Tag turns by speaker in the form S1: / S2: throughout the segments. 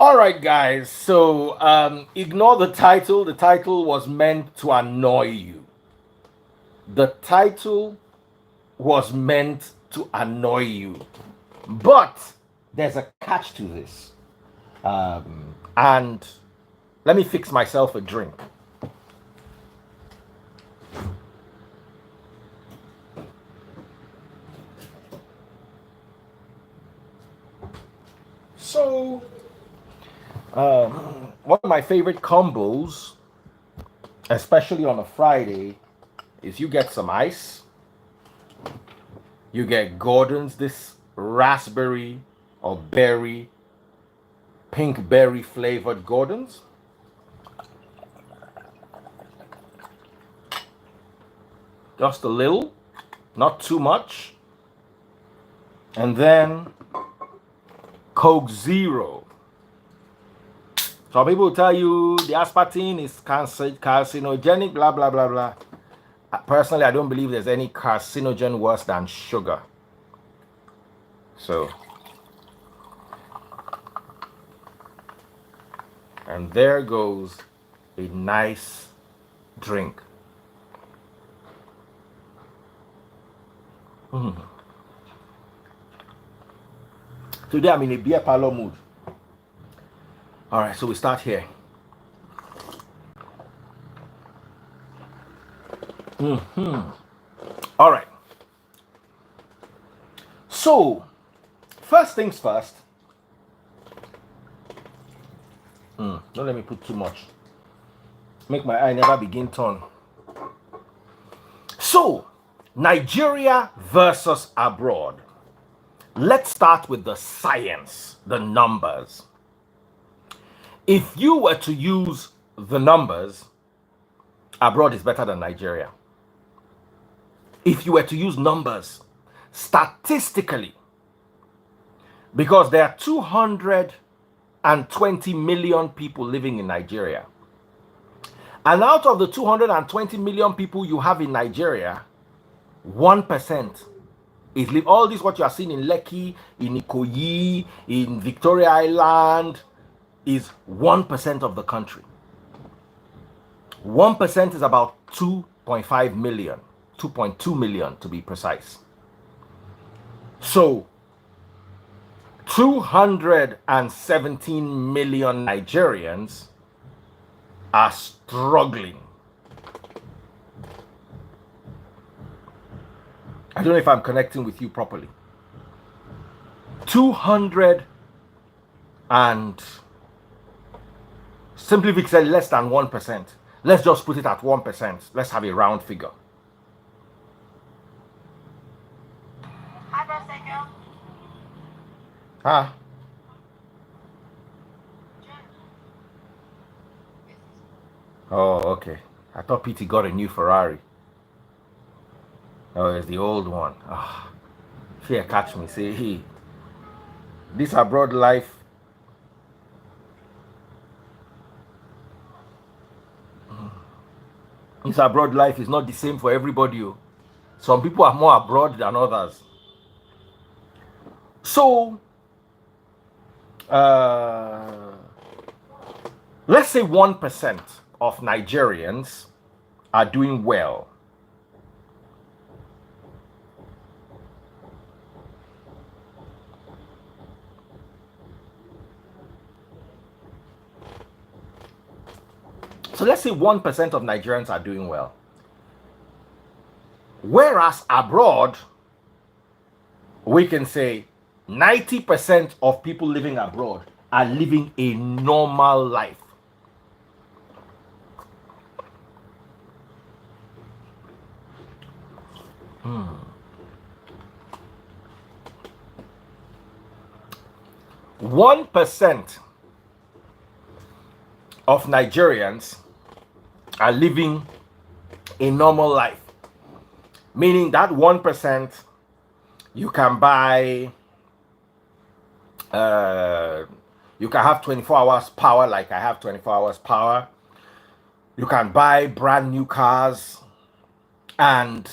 S1: All right, guys. So ignore the title. The title was meant to annoy you. The title was meant to annoy you. But there's a catch to this. And let me fix myself a drink. So, one of my favorite combos, especially on a Friday, is you get some ice, you get Gordon's, this raspberry or berry, pink berry flavored Gordon's. Just a little, not too much. And then Coke Zero. Some people tell you the aspartame is carcinogenic, blah, blah, blah, blah. Personally, I don't believe there's any carcinogen worse than sugar. So, and there goes a nice drink. Today I'm in a beer parlor mood. All right, so we start here. All right. So, first things first. Don't let me put too much. Make my eye never begin turn. So, Nigeria versus abroad. Let's start with the science, the numbers. If you were to use the numbers, abroad is better than Nigeria. If you were to use numbers, statistically, because there are 220 million people living in Nigeria. And out of the 220 million people you have in Nigeria, 1% is live. All this what you are seeing in Lekki, in Ikoyi, in Victoria Island, is 1% of the country. 1% is about 2.5 million, 2.2 million to be precise. So 217 million Nigerians are struggling. I don't know if I'm connecting with you properly. 200 and simply we said less than 1%. Let's just put it at 1%. Let's have a round figure. Ah. Oh, okay. I thought PT got a new Ferrari. Oh, it's the old one. Ah, fear catch me. Say, hey, this abroad life. This abroad life is not the same for everybody. Some people are more abroad than others. So, let's say 1% of Nigerians are doing well. So let's say 1% of Nigerians are doing well. Whereas abroad, we can say 90% of people living abroad are living a normal life. Hmm. 1% of Nigerians are living a normal life, meaning that 1% you can buy, you can have 24 hours power, like I have 24 hours power. You can buy brand new cars and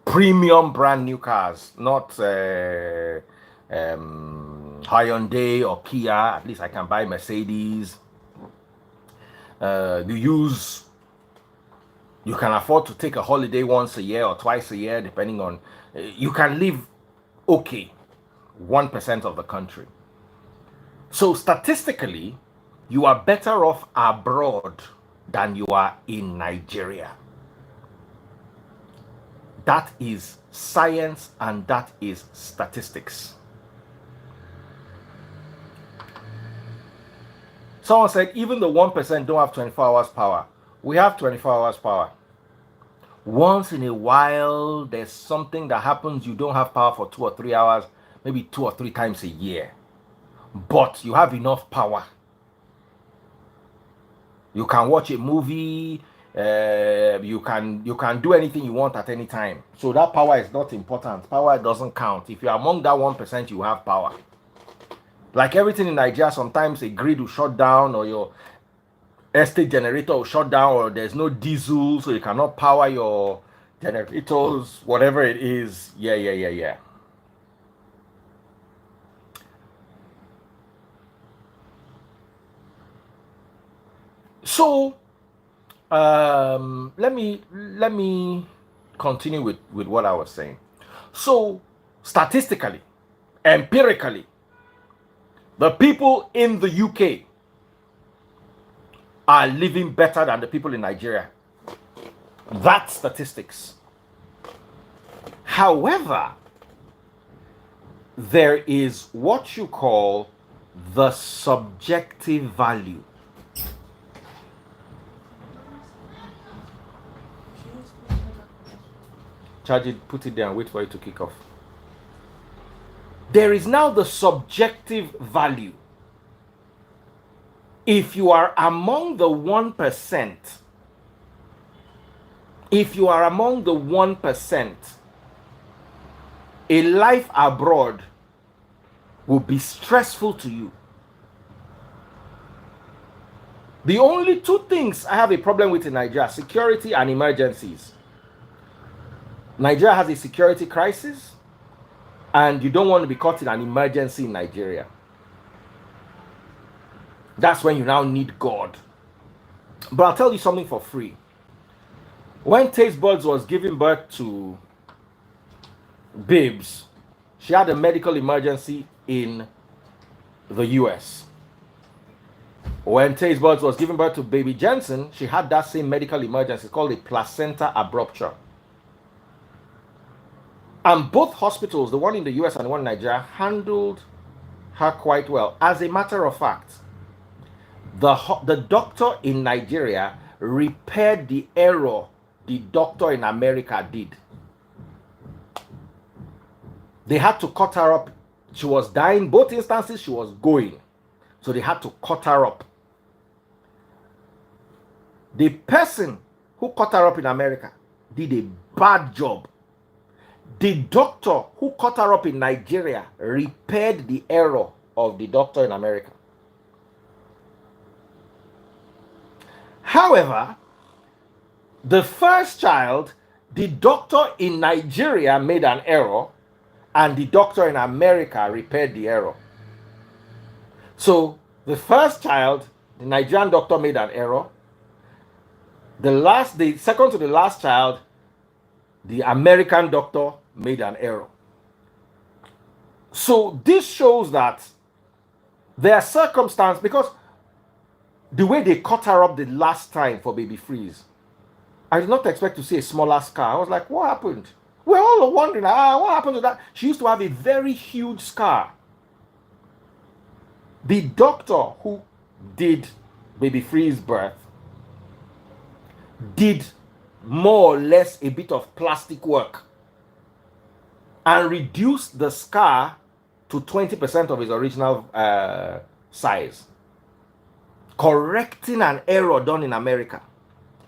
S1: premium brand new cars, not Hyundai or Kia, at least I can buy Mercedes. You can afford to take a holiday once a year or twice a year, depending on, you can live okay, 1% of the country. So statistically, you are better off abroad than you are in Nigeria. That is science and that is statistics. Someone said even the 1% don't have 24 hours power. We have 24 hours power. Once in a while, there's something that happens, you don't have power for 2 or 3 hours, maybe 2 or 3 times a year. But you have enough power. You can watch a movie, you can do anything you want at any time. So that power is not important. Power doesn't count. If you're among that 1%, you have power. Like everything in Nigeria, sometimes a grid will shut down or your estate generator will shut down or there's no diesel, so you cannot power your generators, whatever it is. Yeah. So let me continue with what I was saying. So statistically, empirically, the people in the UK are living better than the people in Nigeria. That's statistics. However, there is what you call the subjective value. Charge it, put it there and wait for it to kick off. There is now the subjective value. If you are among the 1%, a life abroad will be stressful to you. The only 2 things I have a problem with in Nigeria: security and emergencies. Nigeria has a security crisis, and you don't want to be caught in an emergency in Nigeria. That's when you now need God. But I'll tell you something for free. When Taste Buds was giving birth to Babes, she had a medical emergency in the US. When Taste Buds was giving birth to baby Jensen, she had that same medical emergency called a placenta abrupture. And both hospitals, the one in the US and the one in Nigeria, handled her quite well. As a matter of fact, the doctor in Nigeria repaired the error the doctor in America did. They had to cut her up. She was dying. Both instances, she was going. So they had to cut her up. The person who cut her up in America did a bad job. The doctor who cut her up in Nigeria repaired the error of the doctor in America. However, the first child, the doctor in Nigeria made an error, and the doctor in America repaired the error. So the first child, the Nigerian doctor made an error. The second to the last child, the American doctor made an error. So this shows that there are circumstances, because the way they cut her up the last time for baby Freeze, I did not expect to see a smaller scar. I was like, what happened? We're all wondering, what happened to that? She used to have a very huge scar. The doctor who did baby Freeze's birth did more or less a bit of plastic work and reduced the scar to 20% of its original size, correcting an error done in America.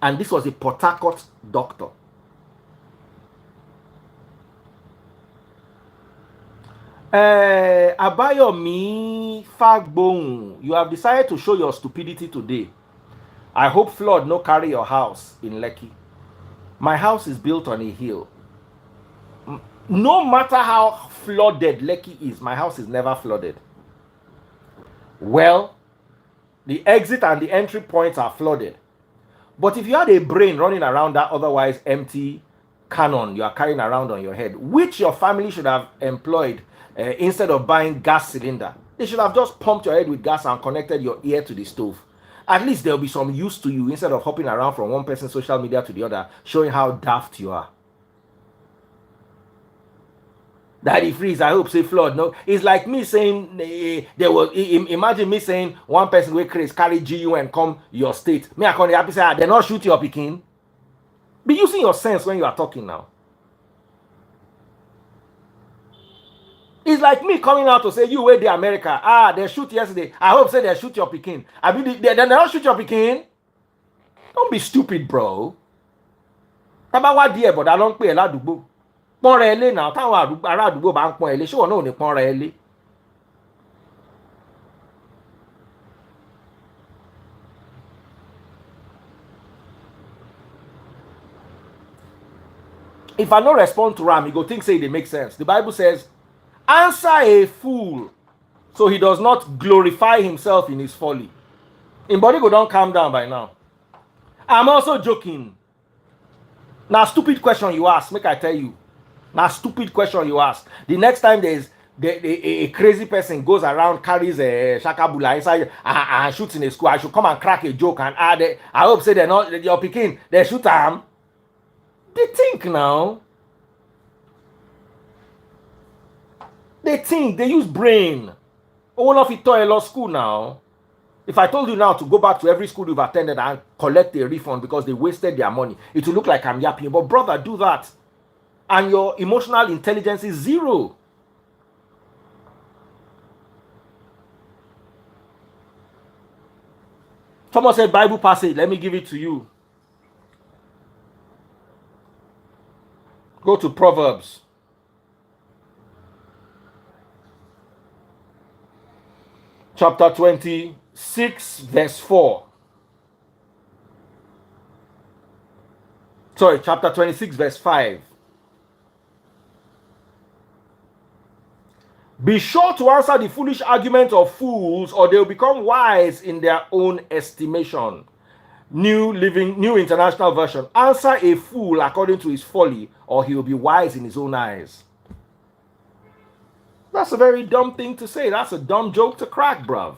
S1: And this was a Port Harcourt doctor. Abayomi Fagbon, you have decided to show your stupidity today. I hope flood no carry your house in Lekki. My house is built on a hill. No matter how flooded Lekki is, my house is never flooded. Well, the exit and the entry points are flooded. But if you had a brain running around that otherwise empty cannon you are carrying around on your head, which your family should have employed instead of buying gas cylinder, they should have just pumped your head with gas and connected your ear to the stove. At least there'll be some use to you instead of hopping around from one person's social media to the other, showing how daft you are. Daddy Freeze, I hope say flood. No, it's like me saying there was. Imagine me saying one person will carry GU and come your state. Me I can't happy say they not shoot your Peking. Be using your sense when you are talking now. It's like me coming out to say you wait the America. They shoot yesterday. I hope say they shoot your Peking. I mean they not shoot your Peking. Don't be stupid, bro. Taba wa díẹ̀ but I don't pay a lot of pọ́n rẹ lé náà táwọn ará àdúgbò bá ń pọ́n ẹ lé ṣé wọn náà ò ní pọ́n rẹ lé. If I no respond to am, he go think say they make sense. The Bible says, answer a fool so he does not glorify himself in his folly. In body go don't calm down by now. I'm also joking. Now stupid question you ask, make I tell you. Now, stupid question you ask. The next time there's a crazy person goes around, carries a shakabula inside and shoots in a school, I should come and crack a joke and add it. I hope say they're not you're picking, they shoot them. They think now. They think, they use brain. All of it to law school now. If I told you now to go back to every school you've attended and collect a refund because they wasted their money, it will look like I'm yapping. But brother, do that. And your emotional intelligence is zero. Someone said Bible passage. Let me give it to you. Go to Proverbs. Chapter 26, verse 4. Sorry, chapter 26, verse 5. Be sure to answer the foolish argument of fools, or they'll become wise in their own estimation. New International Version. Answer a fool according to his folly, or he will be wise in his own eyes. That's a very dumb thing to say. That's a dumb joke to crack, bruv.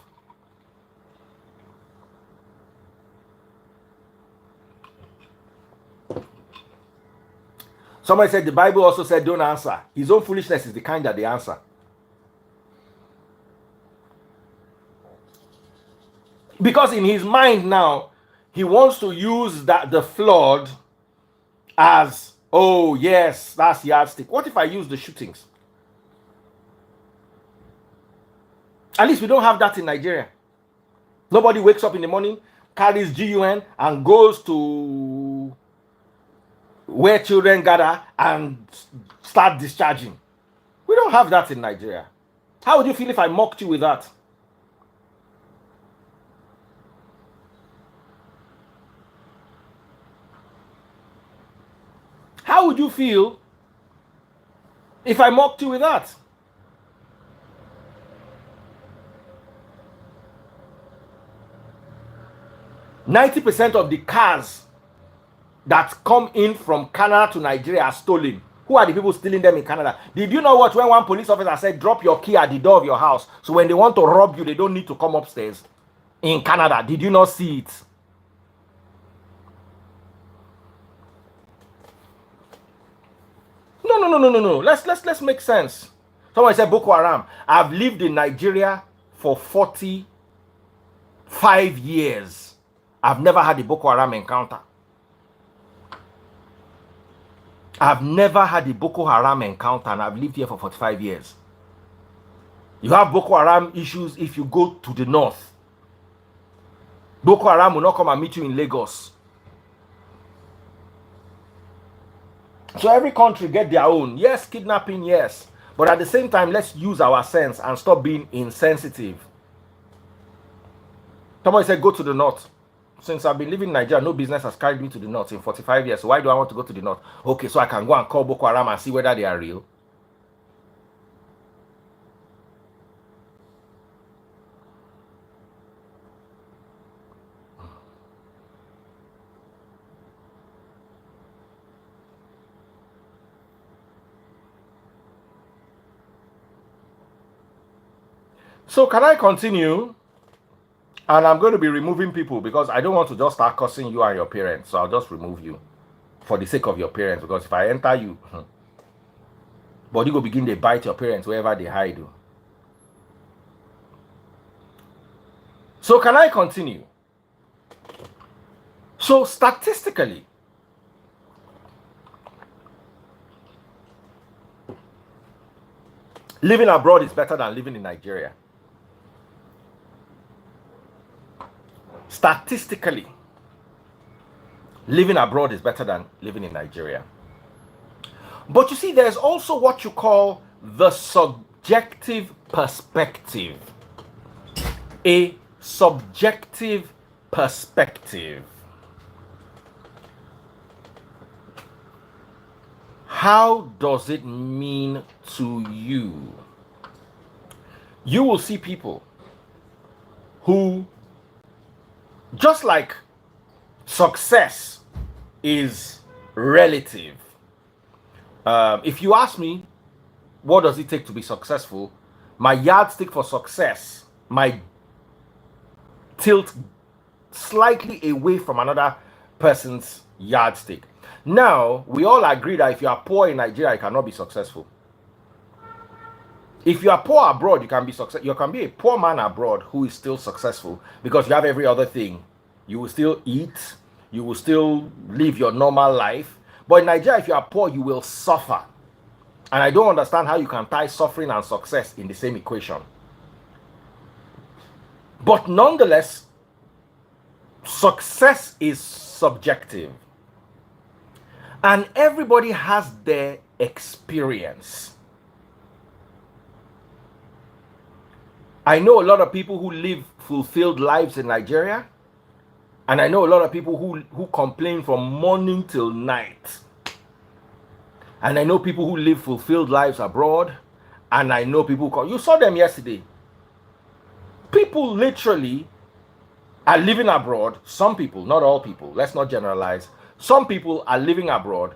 S1: Somebody said the Bible also said don't answer. His own foolishness is the kind that they answer. Because in his mind now, he wants to use the flood as, oh yes, that's yardstick. What if I use the shootings? At least we don't have that in Nigeria. Nobody wakes up in the morning, carries GUN, and goes to where children gather and start discharging. We don't have that in Nigeria. How would you feel if I mocked you with that? How would you feel if I mocked you with that? %90 of the cars that come in from Canada to Nigeria are stolen. Who are the people stealing them in Canada? Did you know what? When one police officer said, drop your key at the door of your house, so when they want to rob you, they don't need to come upstairs. In Canada, did you not see it? No. Let's make sense. Someone said Boko Haram. I've lived in Nigeria for 45 years. I've never had a Boko Haram encounter. I've never had a Boko Haram encounter, and I've lived here for 45 years. You have Boko Haram issues if you go to the north. Boko Haram will not come and meet you in Lagos. So every country get their own. Yes, kidnapping, yes. But at the same time, let's use our sense and stop being insensitive. Somebody said, go to the north. Since I've been living in Nigeria, no business has carried me to the north in 45 years. So why do I want to go to the north? Okay, so I can go and call Boko Haram and see whether they are real. So can I continue? And I'm going to be removing people because I don't want to just start cursing you and your parents. So I'll just remove you for the sake of your parents. Because if I enter you, body go begin to bite your parents wherever they hide you. So can I continue? So statistically, living abroad is better than living in Nigeria. Statistically, living abroad is better than living in Nigeria. But you see, there's also what you call the subjective perspective. A subjective perspective. How does it mean to you? You will see people who, just like success is relative. If you ask me, what does it take to be successful? My yardstick for success might tilt slightly away from another person's yardstick. Now, we all agree that if you are poor in Nigeria, you cannot be successful. If you are poor abroad, you can be successful. You can be a poor man abroad who is still successful because you have every other thing. You will still eat. You will still live your normal life. But in Nigeria, if you are poor, you will suffer. And I don't understand how you can tie suffering and success in the same equation. But nonetheless, success is subjective. And everybody has their experience. I know a lot of people who live fulfilled lives in Nigeria. And I know a lot of people who complain from morning till night. And I know people who live fulfilled lives abroad. And I know people you saw them yesterday. People literally are living abroad. Some people, not all people. Let's not generalize. Some people are living abroad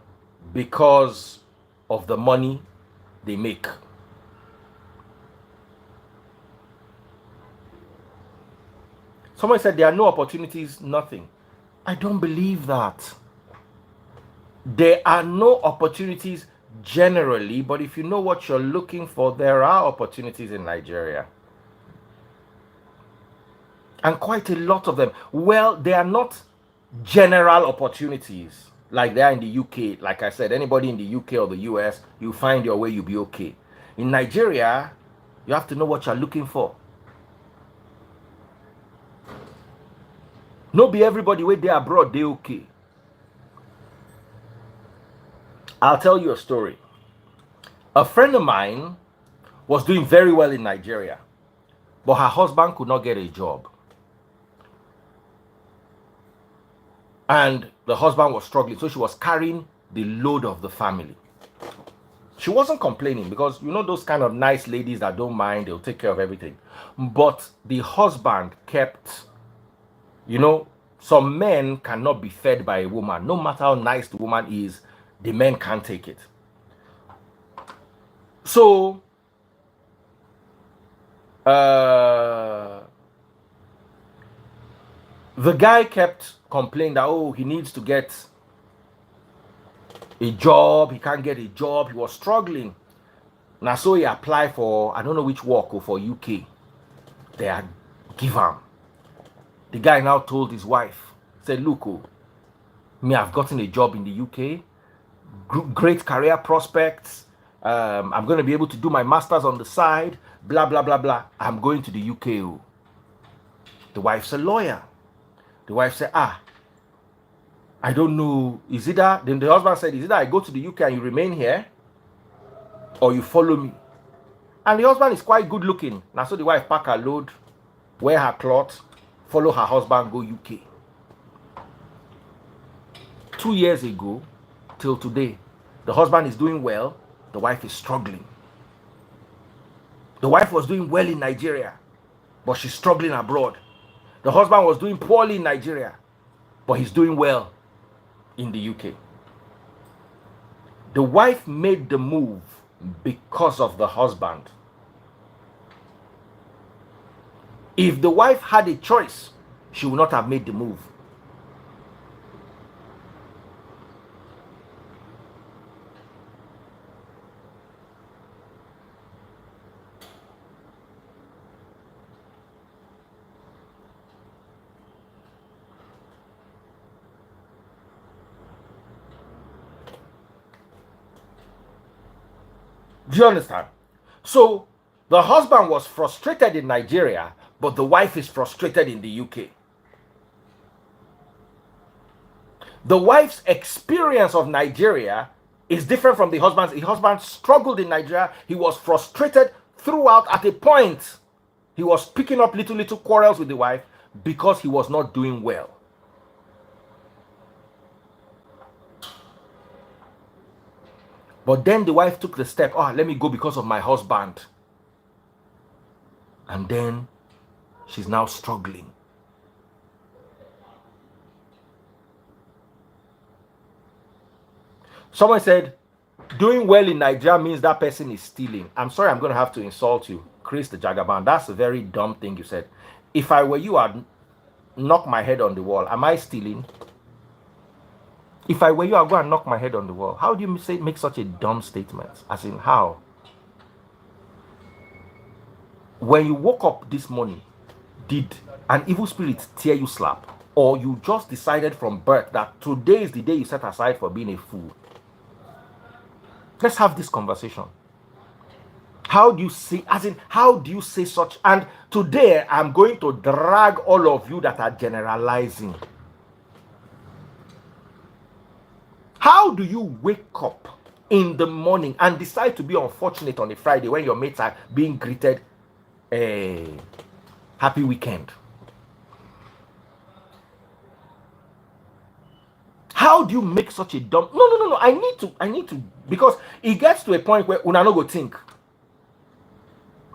S1: because of the money they make. Someone said there are no opportunities, nothing. I don't believe that. There are no opportunities generally, but if you know what you're looking for, there are opportunities in Nigeria. And quite a lot of them. Well, they are not general opportunities like they are in the UK. Like I said, anybody in the UK or the US, you find your way, you'll be okay. In Nigeria, you have to know what you're looking for. No be everybody where they abroad, they okay. I'll tell you a story. A friend of mine was doing very well in Nigeria, but her husband could not get a job. And the husband was struggling, so she was carrying the load of the family. She wasn't complaining because, you know, those kind of nice ladies that don't mind, they'll take care of everything. But the husband kept, you know, some men cannot be fed by a woman. No matter how nice the woman is, the men can't take it. So, the guy kept complaining that, oh, he needs to get a job. He can't get a job. He was struggling. Now, so he applied for, I don't know which work, or for UK. They had given him. The guy now told his wife, said, look, oh, me, I've gotten a job in the UK. Great career prospects. I'm going to be able to do my master's on the side. Blah, blah, blah, blah. I'm going to the UK. Oh. The wife's a lawyer. The wife said, I don't know. Is it that? Then the husband said, is it that I go to the UK and you remain here? Or you follow me? And the husband is quite good looking. Now, so the wife pack her load, wear her clothes, follow her husband, go UK. 2 years ago, till today, the husband is doing well, the wife is struggling. The wife was doing well in Nigeria, but she's struggling abroad. The husband was doing poorly in Nigeria, but he's doing well in the UK. The wife made the move because of the husband. If the wife had a choice, she would not have made the move. Do you understand? So the husband was frustrated in Nigeria, but the wife is frustrated in the UK. The wife's experience of Nigeria is different from the husband's. The husband struggled in Nigeria. He was frustrated throughout. At a point, he was picking up little quarrels with the wife because he was not doing well. But then the wife took the step, oh, let me go because of my husband. And then she's now struggling. Someone said, doing well in Nigeria means that person is stealing. I'm sorry, I'm going to have to insult you, Chris the Jagaban. That's a very dumb thing you said. If I were you, I'd knock my head on the wall. Am I stealing? If I were you, I'd go and knock my head on the wall. How do you make such a dumb statement? As in, how? When you woke up this morning, did an evil spirit tear you slap? Or you just decided from birth that today is the day you set aside for being a fool? Let's have this conversation. How do you say, as in, how do you say such? And today, I'm going to drag all of you that are generalizing. How do you wake up in the morning and decide to be unfortunate on a Friday when your mates are being greeted a happy weekend? How do you make such a dumb? No. I need to, because it gets to a point where una no go think.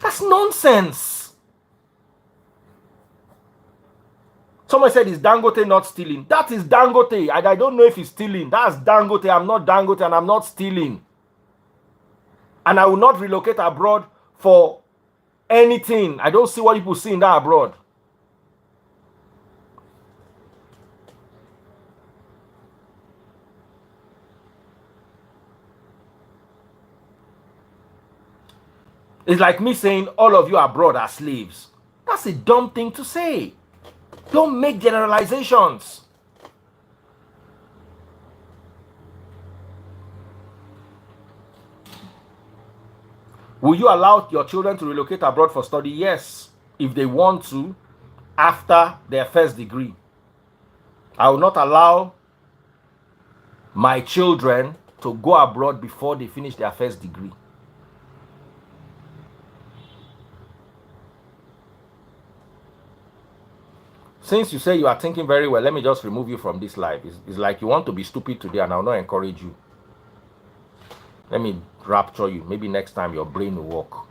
S1: That's nonsense. Someone said, is Dangote not stealing? That is Dangote. I don't know if he's stealing. That's Dangote. I'm not Dangote and I'm not stealing. And I will not relocate abroad for anything. I don't see what people see in that abroad. It's like me saying all of you abroad are slaves. That's a dumb thing to say. Don't make generalizations. Will you allow your children to relocate abroad for study? Yes, if they want to, after their first degree. I will not allow my children to go abroad before they finish their first degree. Since you say you are thinking very well, let me just remove you from this live. It's like you want to be stupid today and I will not encourage you. Let me rapture you. Maybe next time your brain will work.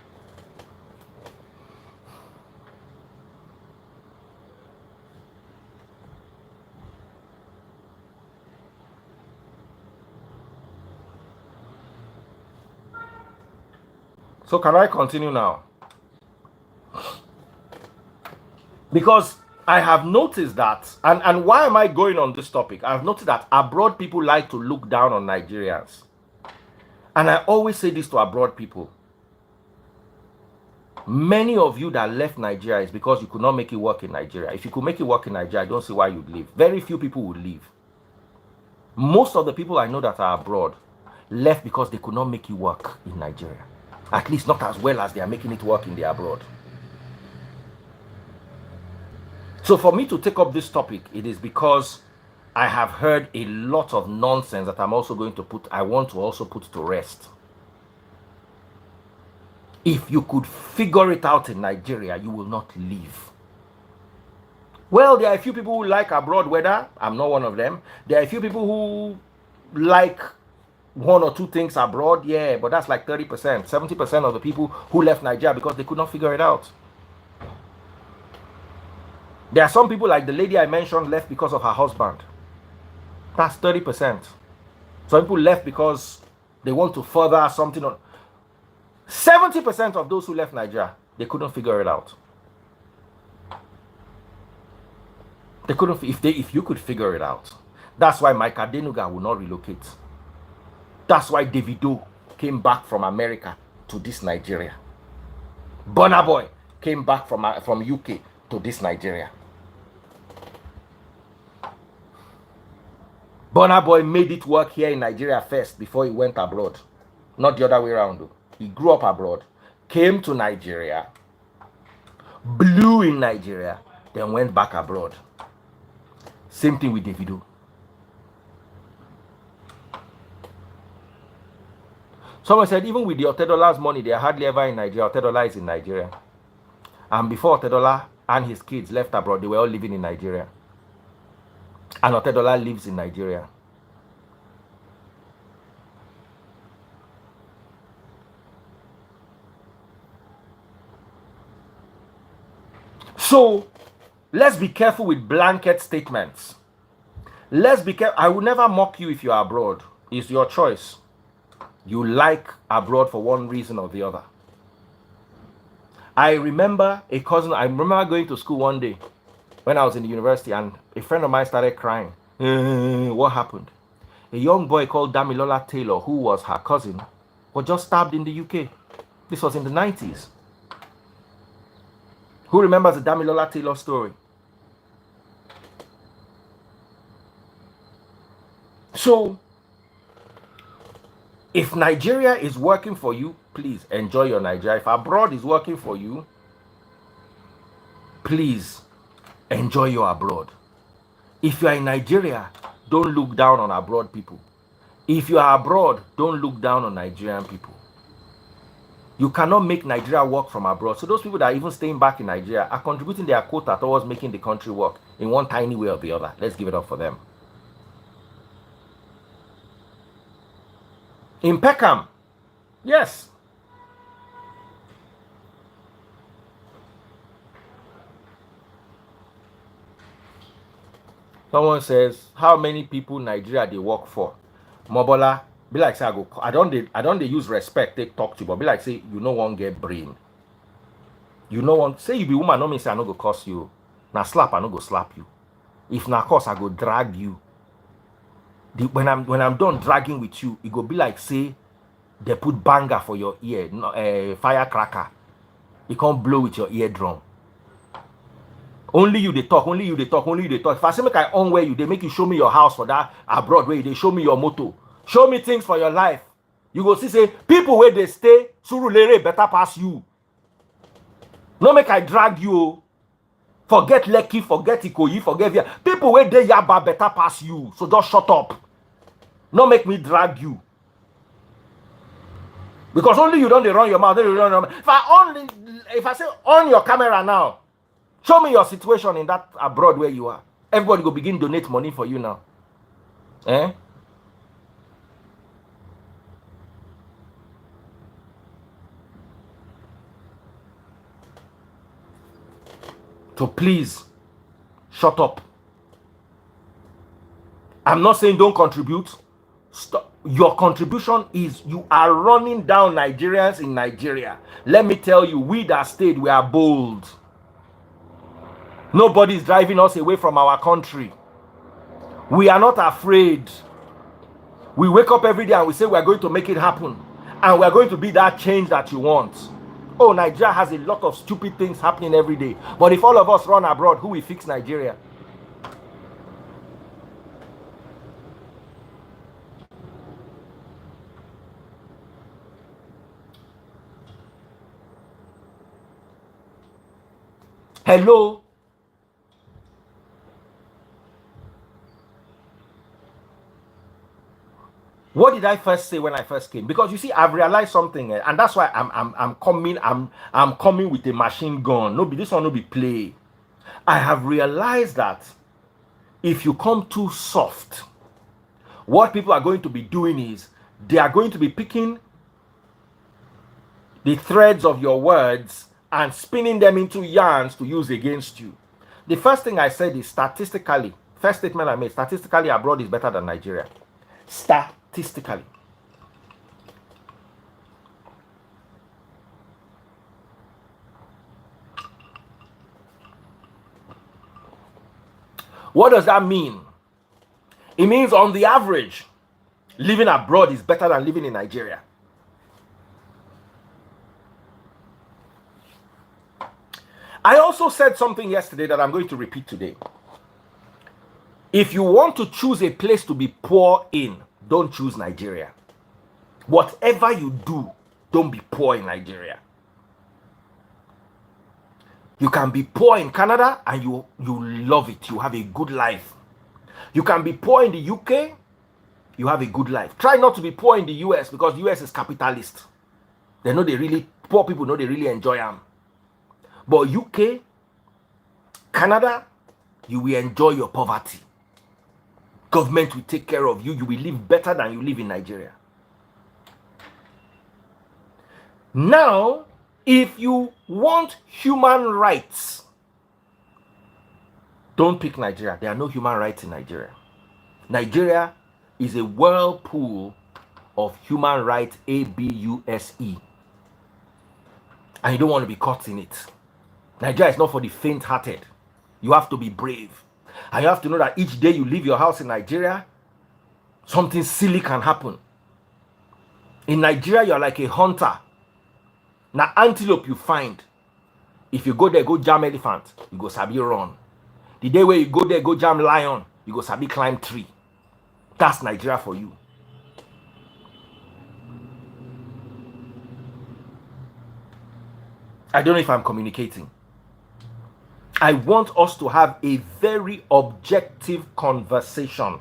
S1: So can I continue now? Because I have noticed that, and why am I going on this topic? I've noticed that abroad people like to look down on Nigerians. And I always say this to abroad people. Many of you that left Nigeria is because you could not make it work in Nigeria. If you could make it work in Nigeria, I don't see why you'd leave. Very few people would leave. Most of the people I know that are abroad left because they could not make it work in Nigeria. At least not as well as they are making it work in the abroad. So for me to take up this topic, it is because I have heard a lot of nonsense that I want to also put to rest. If you could figure it out in Nigeria, you will not leave. Well, there are a few people who like abroad weather. I'm not one of them. There are a few people who like one or two things abroad. Yeah, but that's like 30%. 70% of the people who left Nigeria because they could not figure it out. There are some people like the lady I mentioned left because of her husband. That's 30%. Some people left because they want to further something on. 70% of those who left Nigeria, they couldn't figure it out. They couldn't. If you could figure it out, that's why Mike Adenuga will not relocate. That's why Davido came back from America to this Nigeria. Burna Boy came back from UK to this Nigeria. Burna Boy made it work here in Nigeria first before he went abroad. Not the other way around. He grew up abroad, came to Nigeria, blew in Nigeria, then went back abroad. Same thing with Davido. Someone said even with the Otedola's money, they are hardly ever in Nigeria. Otedola is in Nigeria. And before Otedola and his kids left abroad, they were all living in Nigeria. And Otedola lives in Nigeria. So, let's be careful with blanket statements. Let's be careful. I will never mock you if you are abroad. It's your choice. You like abroad for one reason or the other. I remember I remember going to school one day when I was in the university, and a friend of mine started crying. What happened? A young boy called Damilola Taylor, who was her cousin, was just stabbed in the UK. This was in the 90s. Who remembers the Damilola Taylor story? So, if Nigeria is working for you, please enjoy your Nigeria. If abroad is working for you, please enjoy your abroad. If you are in Nigeria, don't look down on abroad people. If you are abroad, don't look down on Nigerian people. You cannot make Nigeria work from abroad. So those people that are even staying back in Nigeria are contributing their quota towards making the country work in one tiny way or the other. Let's give it up for them. In Peckham, yes. Someone says, how many people Nigeria they work for? Mobola, be like say I don't they use respect, they talk to you, but be like say you no one get brain. You know one say you be woman, no mean say I no go curse you. Now slap, I no go slap you. If na curse, I go drag you. When I'm done dragging with you, it go be like say they put banger for your ear, firecracker. You can't blow with your eardrum. Only you they talk, only you they talk, only you they talk. If I say make I own where you, they make you show me your house for that abroad where they show me your motor. Show me things for your life. You go see say people where they stay, Surulere better pass you. No make I drag you. Forget Lekki, forget Ikoyi, forget Via. People where they Yaba better pass you. So just shut up. No make me drag you. Because only you don't run your mouth. If I say on your camera now, show me your situation in that abroad where you are. Everybody go begin donate money for you now. Eh? So please, shut up. I'm not saying don't contribute. Stop. Your contribution is you are running down Nigerians in Nigeria. Let me tell you, we that stayed, we are bold. Nobody's driving us away from our country. We are not afraid. We wake up every day and we say we are going to make it happen. And we are going to be that change that you want. Oh, Nigeria has a lot of stupid things happening every day. But if all of us run abroad, who will fix Nigeria? Hello? What did I first say when I first came? Because you see, I've realized something, and that's why I'm coming with a machine gun. No, this one no be play. I have realized that if you come too soft, what people are going to be doing is they are going to be picking the threads of your words and spinning them into yarns to use against you. The first thing I said is statistically, first statement I made, statistically abroad is better than Nigeria. Statistically. What does that mean? It means on the average, living abroad is better than living in Nigeria. I also said something yesterday that I'm going to repeat today. If you want to choose a place to be poor in, don't choose Nigeria. Whatever you do, don't be poor in Nigeria. You can be poor in Canada and you love it. You have a good life. You can be poor in the UK, you have a good life. Try not to be poor in the US because the US is capitalist. Poor people know they really enjoy them. But UK, Canada, you will enjoy your poverty. Government will take care of you. You will live better than you live in Nigeria. Now, if you want human rights, don't pick Nigeria. There are no human rights in Nigeria. Nigeria is a whirlpool of human rights, abuse. And you don't want to be caught in it. Nigeria is not for the faint-hearted. You have to be brave. And you have to know that each day you leave your house in Nigeria, something silly can happen. In Nigeria, you're like a hunter. Now, antelope you find. If you go there, go jam elephant, you go sabi run. The day where you go there, go jam lion, you go sabi climb tree. That's Nigeria for you. I don't know if I'm communicating. I want us to have a very objective conversation.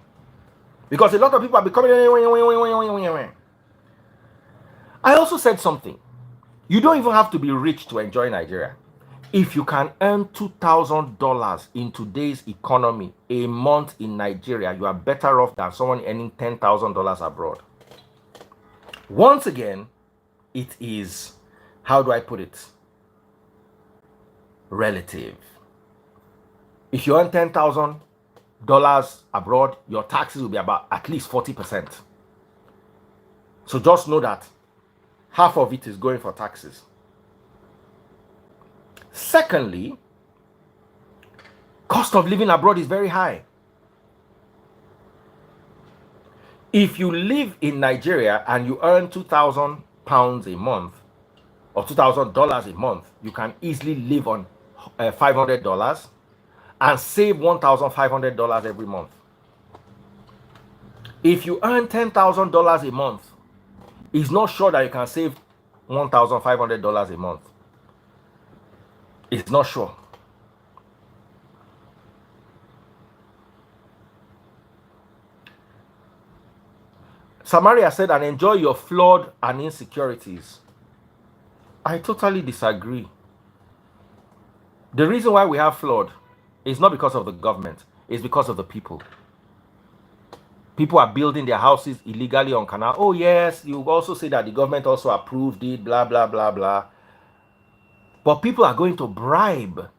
S1: Because a lot of people are becoming... I also said something. You don't even have to be rich to enjoy Nigeria. If you can earn $2,000 in today's economy a month in Nigeria, you are better off than someone earning $10,000 abroad. Once again, it is, how do I put it? Relative. If you earn $10,000 abroad, your taxes will be about at least 40%. So just know that half of it is going for taxes. Secondly, cost of living abroad is very high. If you live in Nigeria and you earn £2,000 a month or $2,000 a month, you can easily live on $500 and save $1,500 every month. If you earn $10,000 a month, it's not sure that you can save $1,500 a month. It's not sure. Samaria said, and enjoy your flood and insecurities. I totally disagree. The reason why we have flood is not because of the government, it's because of the people. People are building their houses illegally on canal. Oh yes, you also say that the government also approved it, blah, blah, blah, blah. But people are going to bribe.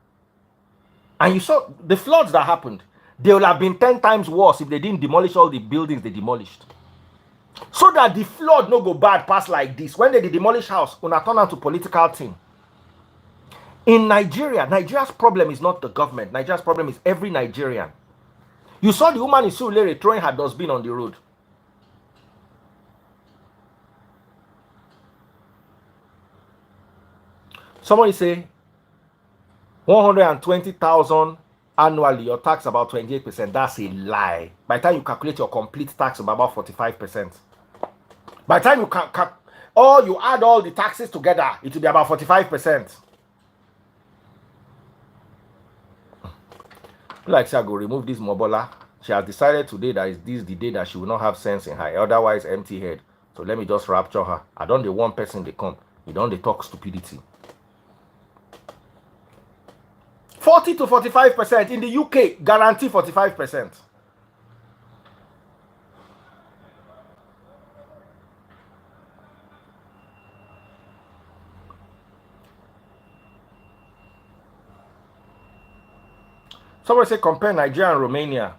S1: And you saw the floods that happened. They would have been 10 times worse if they didn't demolish all the buildings they demolished. So that the flood no go bad pass like this. When they demolish house, una turn out to political thing. In Nigeria, Nigeria's problem is not the government. Nigeria's problem is every Nigerian. You saw the woman in Surulere throwing her dustbin on the road. Somebody say 120,000 annually, your tax about 28%. That's a lie. By the time you calculate your complete tax, about 45%. By the time you add all the taxes together, it will be about 45%. Like say I go remove this Mobola. She has decided today that is this the day that she will not have sense in her, otherwise empty head. So let me just rapture her. I don't the one person they come. You don't they talk stupidity. 40 to 45%. In the UK, guarantee 45%. Somebody say compare Nigeria and Romania.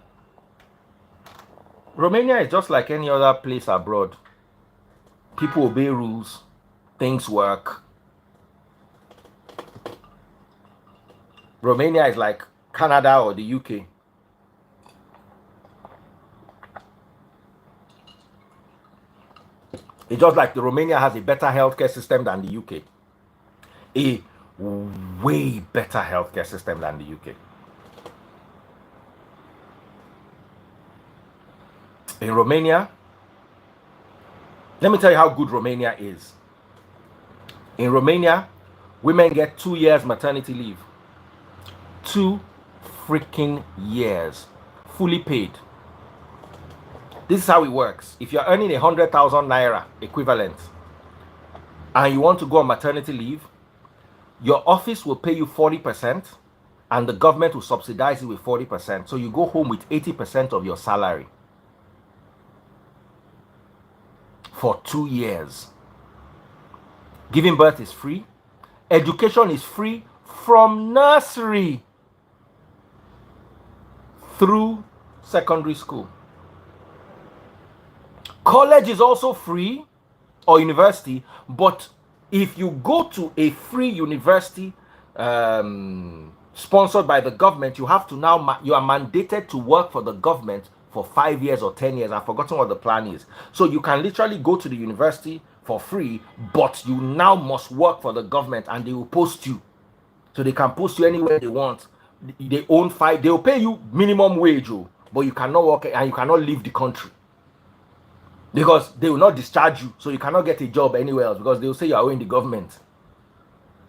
S1: Romania is just like any other place abroad. People obey rules. Things work. Romania is like Canada or the UK. It's just like the Romania has a better healthcare system than the UK. A way better healthcare system than the UK. In Romania, let me tell you how good Romania is. In Romania, women get 2 years maternity leave. 2 freaking years. Fully paid. This is how it works. If you're earning 100,000 naira equivalent and you want to go on maternity leave, your office will pay you 40% and the government will subsidize it with 40%. So you go home with 80% of your salary for 2 years. Giving birth is free. Education is free from nursery through secondary school. College is also free, or university, but if you go to a free university sponsored by the government, you have to now, you are mandated to work for the government for 5 years or 10 years. I've forgotten what the plan is. So you can literally go to the university for free, but you now must work for the government and they will post you. So they can post you anywhere they want. They own they will pay you minimum wage, but you cannot work and you cannot leave the country. Because they will not discharge you, so you cannot get a job anywhere else because they will say you are in the government.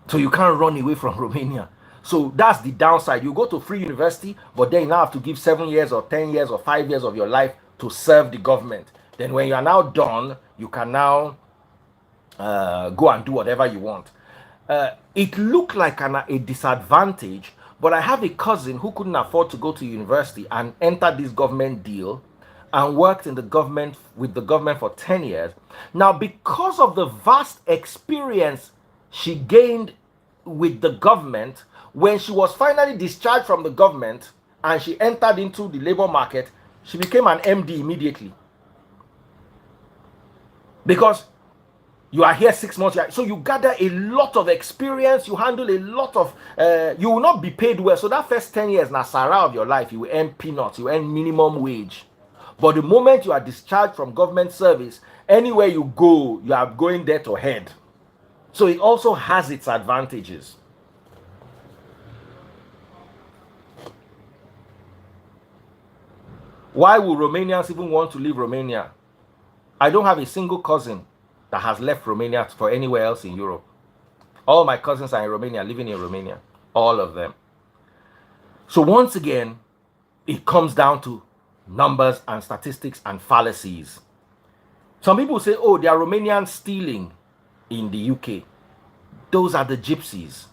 S1: So you can't run away from Romania. So that's the downside. You go to free university, but then you now have to give 7 years or 10 years or 5 years of your life to serve the government. Then when you are now done, you can now go and do whatever you want. It looked like a disadvantage, but I have a cousin who couldn't afford to go to university and enter this government deal and worked in the government with the government for 10 years. Now, because of the vast experience she gained with the government, when she was finally discharged from the government and she entered into the labor market, she became an MD immediately. Because you are here 6 months, so you gather a lot of experience, you handle a lot of, you will not be paid well. So that first 10 years, Nasara of your life, you will earn peanuts, you earn minimum wage. But the moment you are discharged from government service, anywhere you go, you are going there to head. So it also has its advantages. Why would Romanians even want to leave Romania? I don't have a single cousin that has left Romania for anywhere else in Europe. All my cousins are in Romania, living in Romania. All of them. So once again, it comes down to numbers and statistics and fallacies. Some people say, oh, they are Romanians stealing in the UK. Those are the gypsies.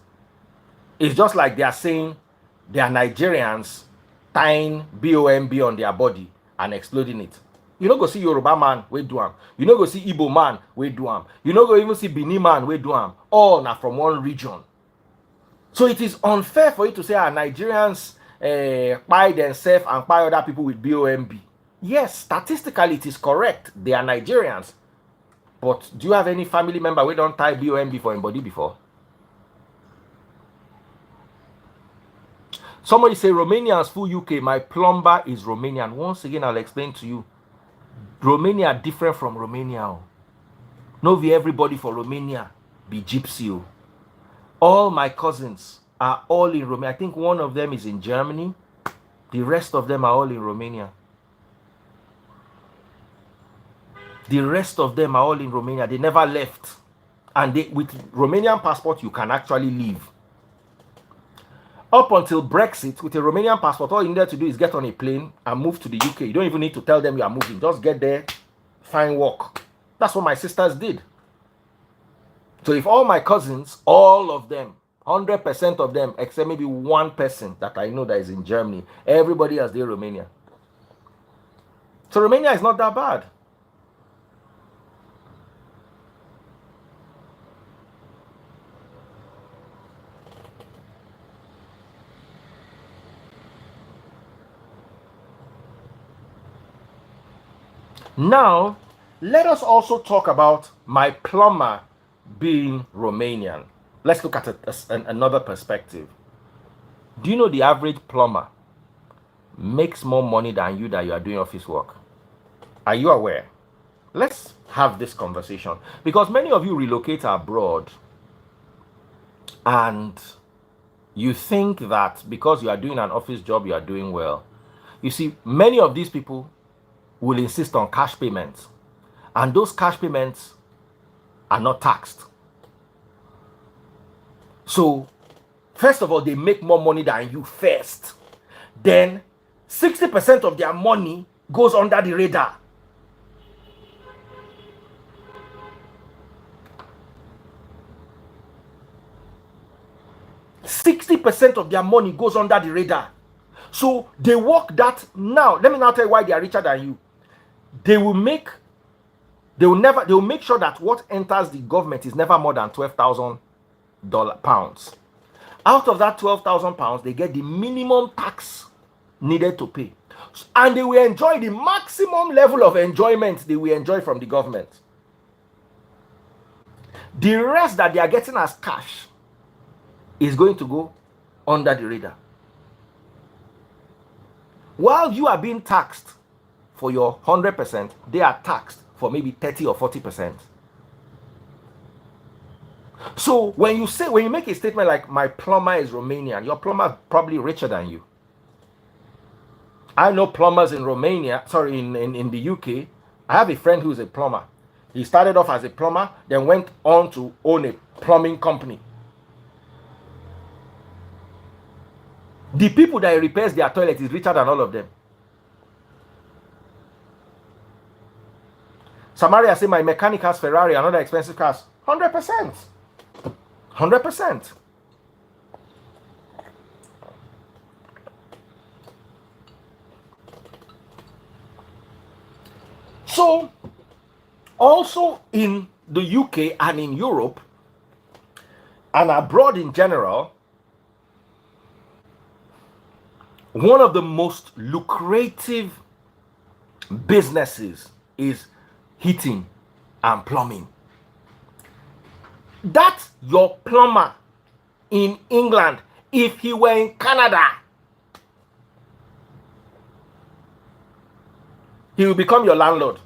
S1: It's just like they are saying they are Nigerians tying BOMB on their body and exploding it. You no go see Yoruba man, we do am. You no go see Igbo man, we do am. You no go even see Benin man, we do am. All now from one region. So it is unfair for you to say Nigerians buy themselves and buy other people with BOMB. Yes, statistically it is correct. They are Nigerians. But do you have any family member who don't tie BOMB for anybody before? Somebody say Romanians full UK. My plumber is Romanian. Once again, I'll explain to you. Romania different from Romania. No, everybody for Romania be gypsy. All my cousins are all in Romania. I think one of them is in Germany. The rest of them are all in Romania. The rest of them are all in Romania. They never left. And with Romanian passport, you can actually leave. Up until Brexit, with a Romanian passport, all you need to do is get on a plane and move to the UK. You don't even need to tell them you are moving. Just get there, find work. That's what my sisters did. So if all my cousins, all of them, 100% of them, except maybe one person that I know that is in Germany, everybody else, they're Romania. So Romania is not that bad. Now, let us also talk about my plumber being Romanian. Let's look at another perspective. Do you know the average plumber makes more money than you that you are doing office work? Are you aware? Let's have this conversation, because many of you relocate abroad and you think that because you are doing an office job, you are doing well. You see, many of these people will insist on cash payments, and those cash payments are not taxed. So, first of all, they make more money than you first. Then, 60% of their money goes under the radar. %60 of their money goes under the radar. So they work that. Now let me now tell you why they are richer than you. They will make sure that what enters the government is never more than £12,000. Out of that £12,000, they get the minimum tax needed to pay, and they will enjoy the maximum level of enjoyment they will enjoy from the government. The rest that they are getting as cash is going to go under the radar, while you are being taxed for your 100%, they are taxed for maybe 30 or 40%. So when you make a statement like my plumber is Romanian, your plumber is probably richer than you. I know plumbers in Romania, in the UK. I have a friend who's a plumber. He started off as a plumber, then went on to own a plumbing company. The people that repairs their toilet is richer than all of them. Samaria say my mechanic has Ferrari and other expensive cars. 100%. 100%. So, also in the UK and in Europe and abroad in general, one of the most lucrative businesses is heating and plumbing. That your plumber in England, if he were in Canada, he will become your landlord.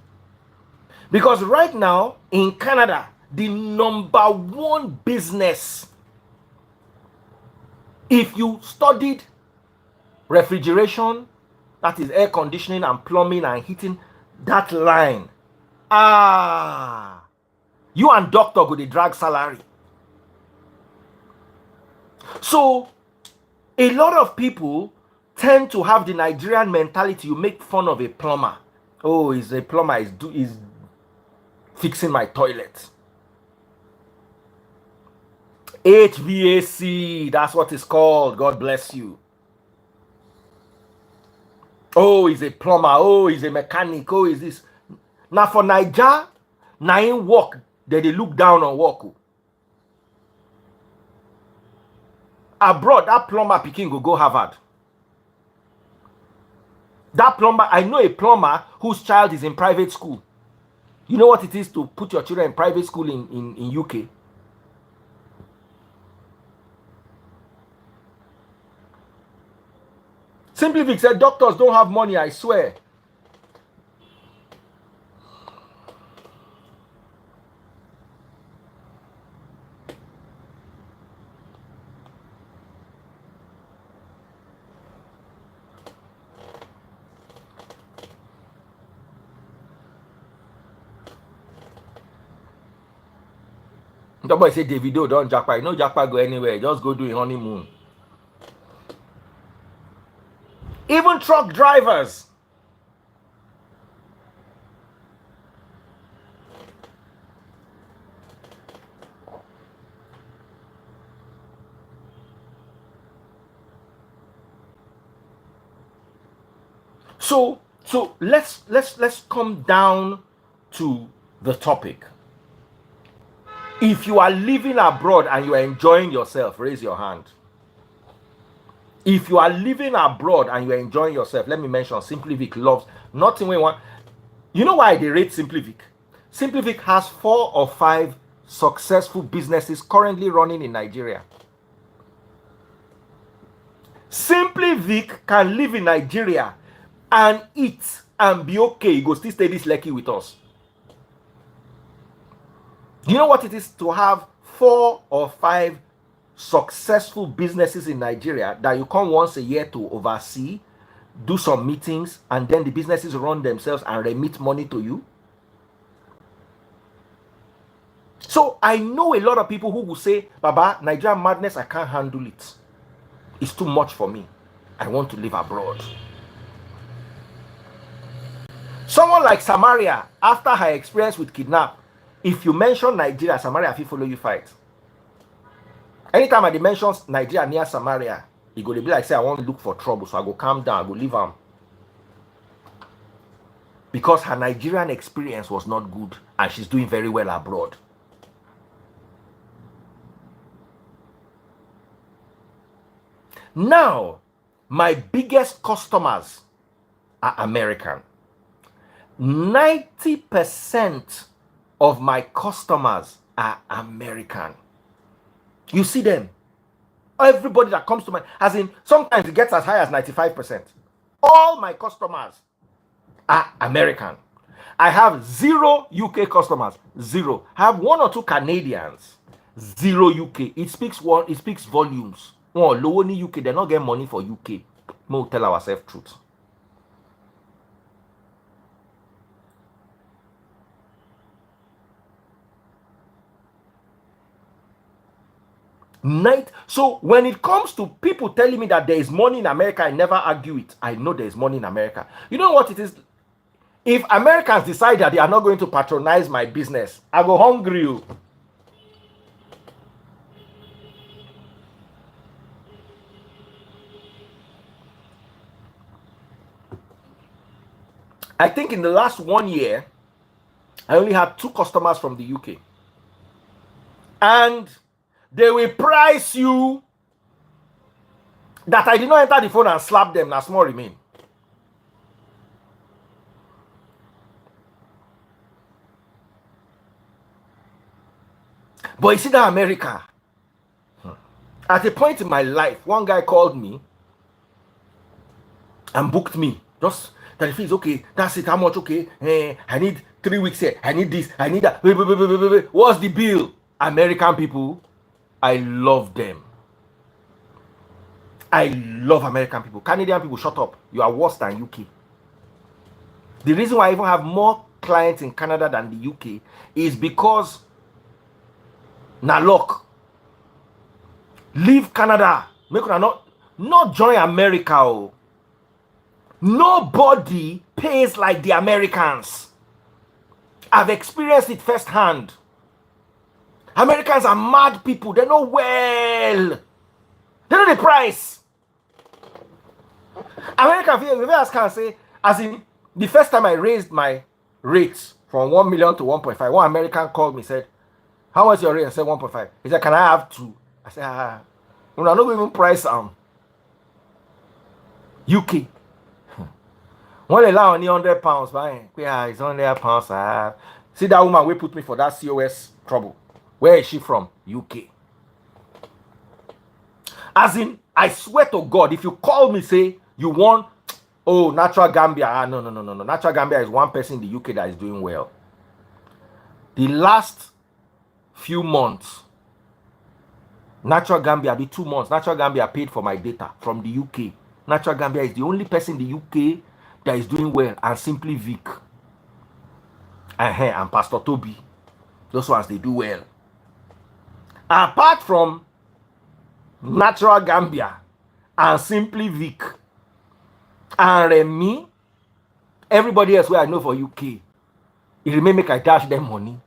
S1: Because right now in Canada, the number one business, if you studied refrigeration, that is air conditioning and plumbing and heating, that line, you and doctor go dey drag salary. So a lot of people tend to have the Nigerian mentality. You make fun of a plumber. Oh, he's a plumber, he's fixing my toilet. HVAC, that's what it's called. God bless you. Oh, he's a plumber. Oh, he's a mechanic. Oh, is this. Now for Naija, na in work, they look down on work. Abroad, that plumber pikin go Harvard. That plumber, I know a plumber whose child is in private school. You know what it is to put your children in private school in UK? Simply Vic said, doctors don't have money, I swear. The boy say Davido don't Japa. You know Japa go anywhere. Just go do a honeymoon. Even truck drivers. So let's come down to the topic. If you are living abroad and you are enjoying yourself, raise your hand. If you are living abroad and you are enjoying yourself, let me mention Simply Vic loves nothing we want. You know why they rate Simply Vic? Simply Vic has 4 or 5 successful businesses currently running in Nigeria. Simply Vic can live in Nigeria and eat and be okay. He go still stay this lucky with us. Do you know what it is to have 4 or 5 successful businesses in Nigeria that you come once a year to oversee, do some meetings, and then the businesses run themselves and remit money to you? So I know a lot of people who will say, Baba, Nigerian madness, I can't handle it. It's too much for me. I want to live abroad. Someone like Samaria, after her experience with kidnap, if you mention Nigeria, Samaria will follow you fight. Anytime I mention Nigeria near Samaria, he go to be like, say, I want to look for trouble, so I go calm down, I go leave him. Because her Nigerian experience was not good, and she's doing very well abroad. Now, my biggest customers are American. 90% of my customers are American. You see them. Everybody that comes to my, as in, sometimes it gets as high as 95%. All my customers are American. I have 0 UK customers. 0. I have 1 or 2 Canadians. 0 UK. It speaks volumes. Oh, low only UK, they're not getting money for UK. We'll tell ourselves truth. So when it comes to people telling me that there is money in America, I never argue it. I know there is money in America. You know what it is? If Americans decide that they are not going to patronize my business, I go hungry you. I think in the last 1 year, I only had 2 customers from the UK. And they will price you that I did not enter the phone and slap them. Now small remain. But you see that America, at a point in my life, one guy called me and booked me. Just that if it's okay, that's it, how much? Okay, I need 3 weeks here, I need this, I need that. Wait. What's the bill? American people, I love them. I love American people. Canadian people, shut up. You are worse than UK. The reason why I even have more clients in Canada than the UK is because na luck. Leave Canada. Make una not join America. Oh. Nobody pays like the Americans. I've experienced it firsthand. Americans are mad people. They know well. They know the price. American people, ask can say, as in the first time I raised my rates from 1 million to 1.5, one American called me, said, how much your rate? I said 1.5. He said, can I have 2? I said, we're not even price UK. When they allow only £100, man, yeah, it's £100 I have. See that woman will put me for that COS trouble. Where is she from? UK. As in, I swear to God, if you call me, say you want, oh, Natural Gambia. No. Natural Gambia is one person in the UK that is doing well. The last few months, Natural Gambia, the 2 months, Natural Gambia paid for my data from the UK. Natural Gambia is the only person in the UK that is doing well, and Simply Vic and Pastor Toby. Those ones, they do well. Apart from Natural Gambia and Simply Vic and me, everybody else where I know for UK, it remain make I dash them money.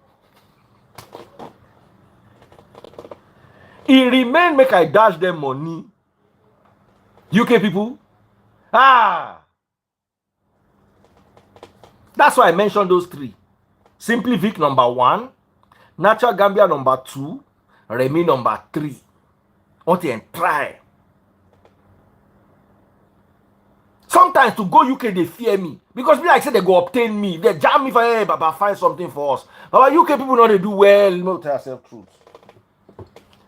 S1: It remain make I dash them money. UK people, that's why I mentioned those 3. Simply Vic number 1, Natural Gambia number 2, Remy number 3. Want to try. Sometimes to go UK, they fear me. Because be like say they go obtain me. They jam me for, hey, Baba, find something for us. Baba, UK people know they do well. No, tell yourself truth.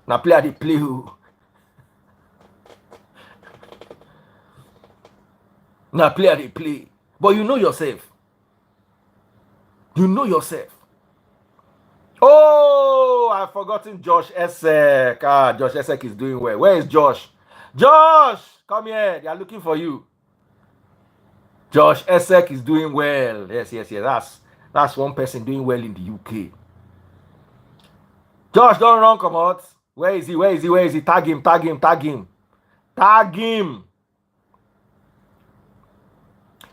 S1: Now play they play who. Now play they play. But you know yourself. You know yourself. Oh, I've forgotten Josh Esek. Ah, Josh Esek is doing well. Where is Josh? Josh, come here. They are looking for you. Josh Esek is doing well. Yes, yes, yes. That's one person doing well in the UK. Josh, don't run, come out. Where is he? Where is he? Where is he? Tag him, tag him, tag him. Tag him.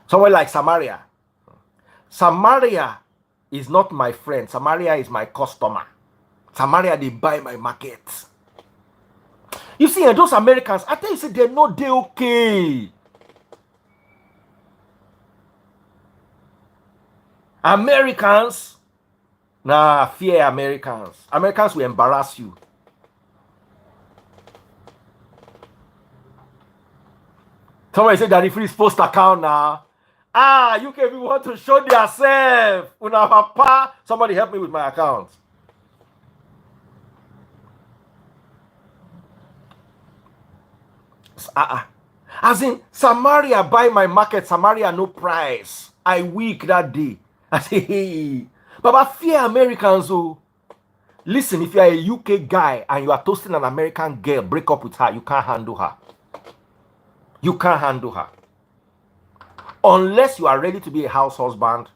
S1: Somewhere like Samaria. Samaria is not my friend. Samaria is my customer. Samaria, they buy my market. You see, and those Americans, I tell you, say they're not they okay. Americans, nah, fear Americans. Americans will embarrass you. Somebody said that if it's post account now. Ah, UK people want to show themselves. Una papa, somebody help me with my account. As in, Samaria buy my market, Samaria no price. I weak that day. I say, hey, Baba, fear Americans. Oh, listen, if you are a UK guy and you are toasting an American girl, break up with her. You can't handle her. You can't handle her. Unless you are ready to be a house husband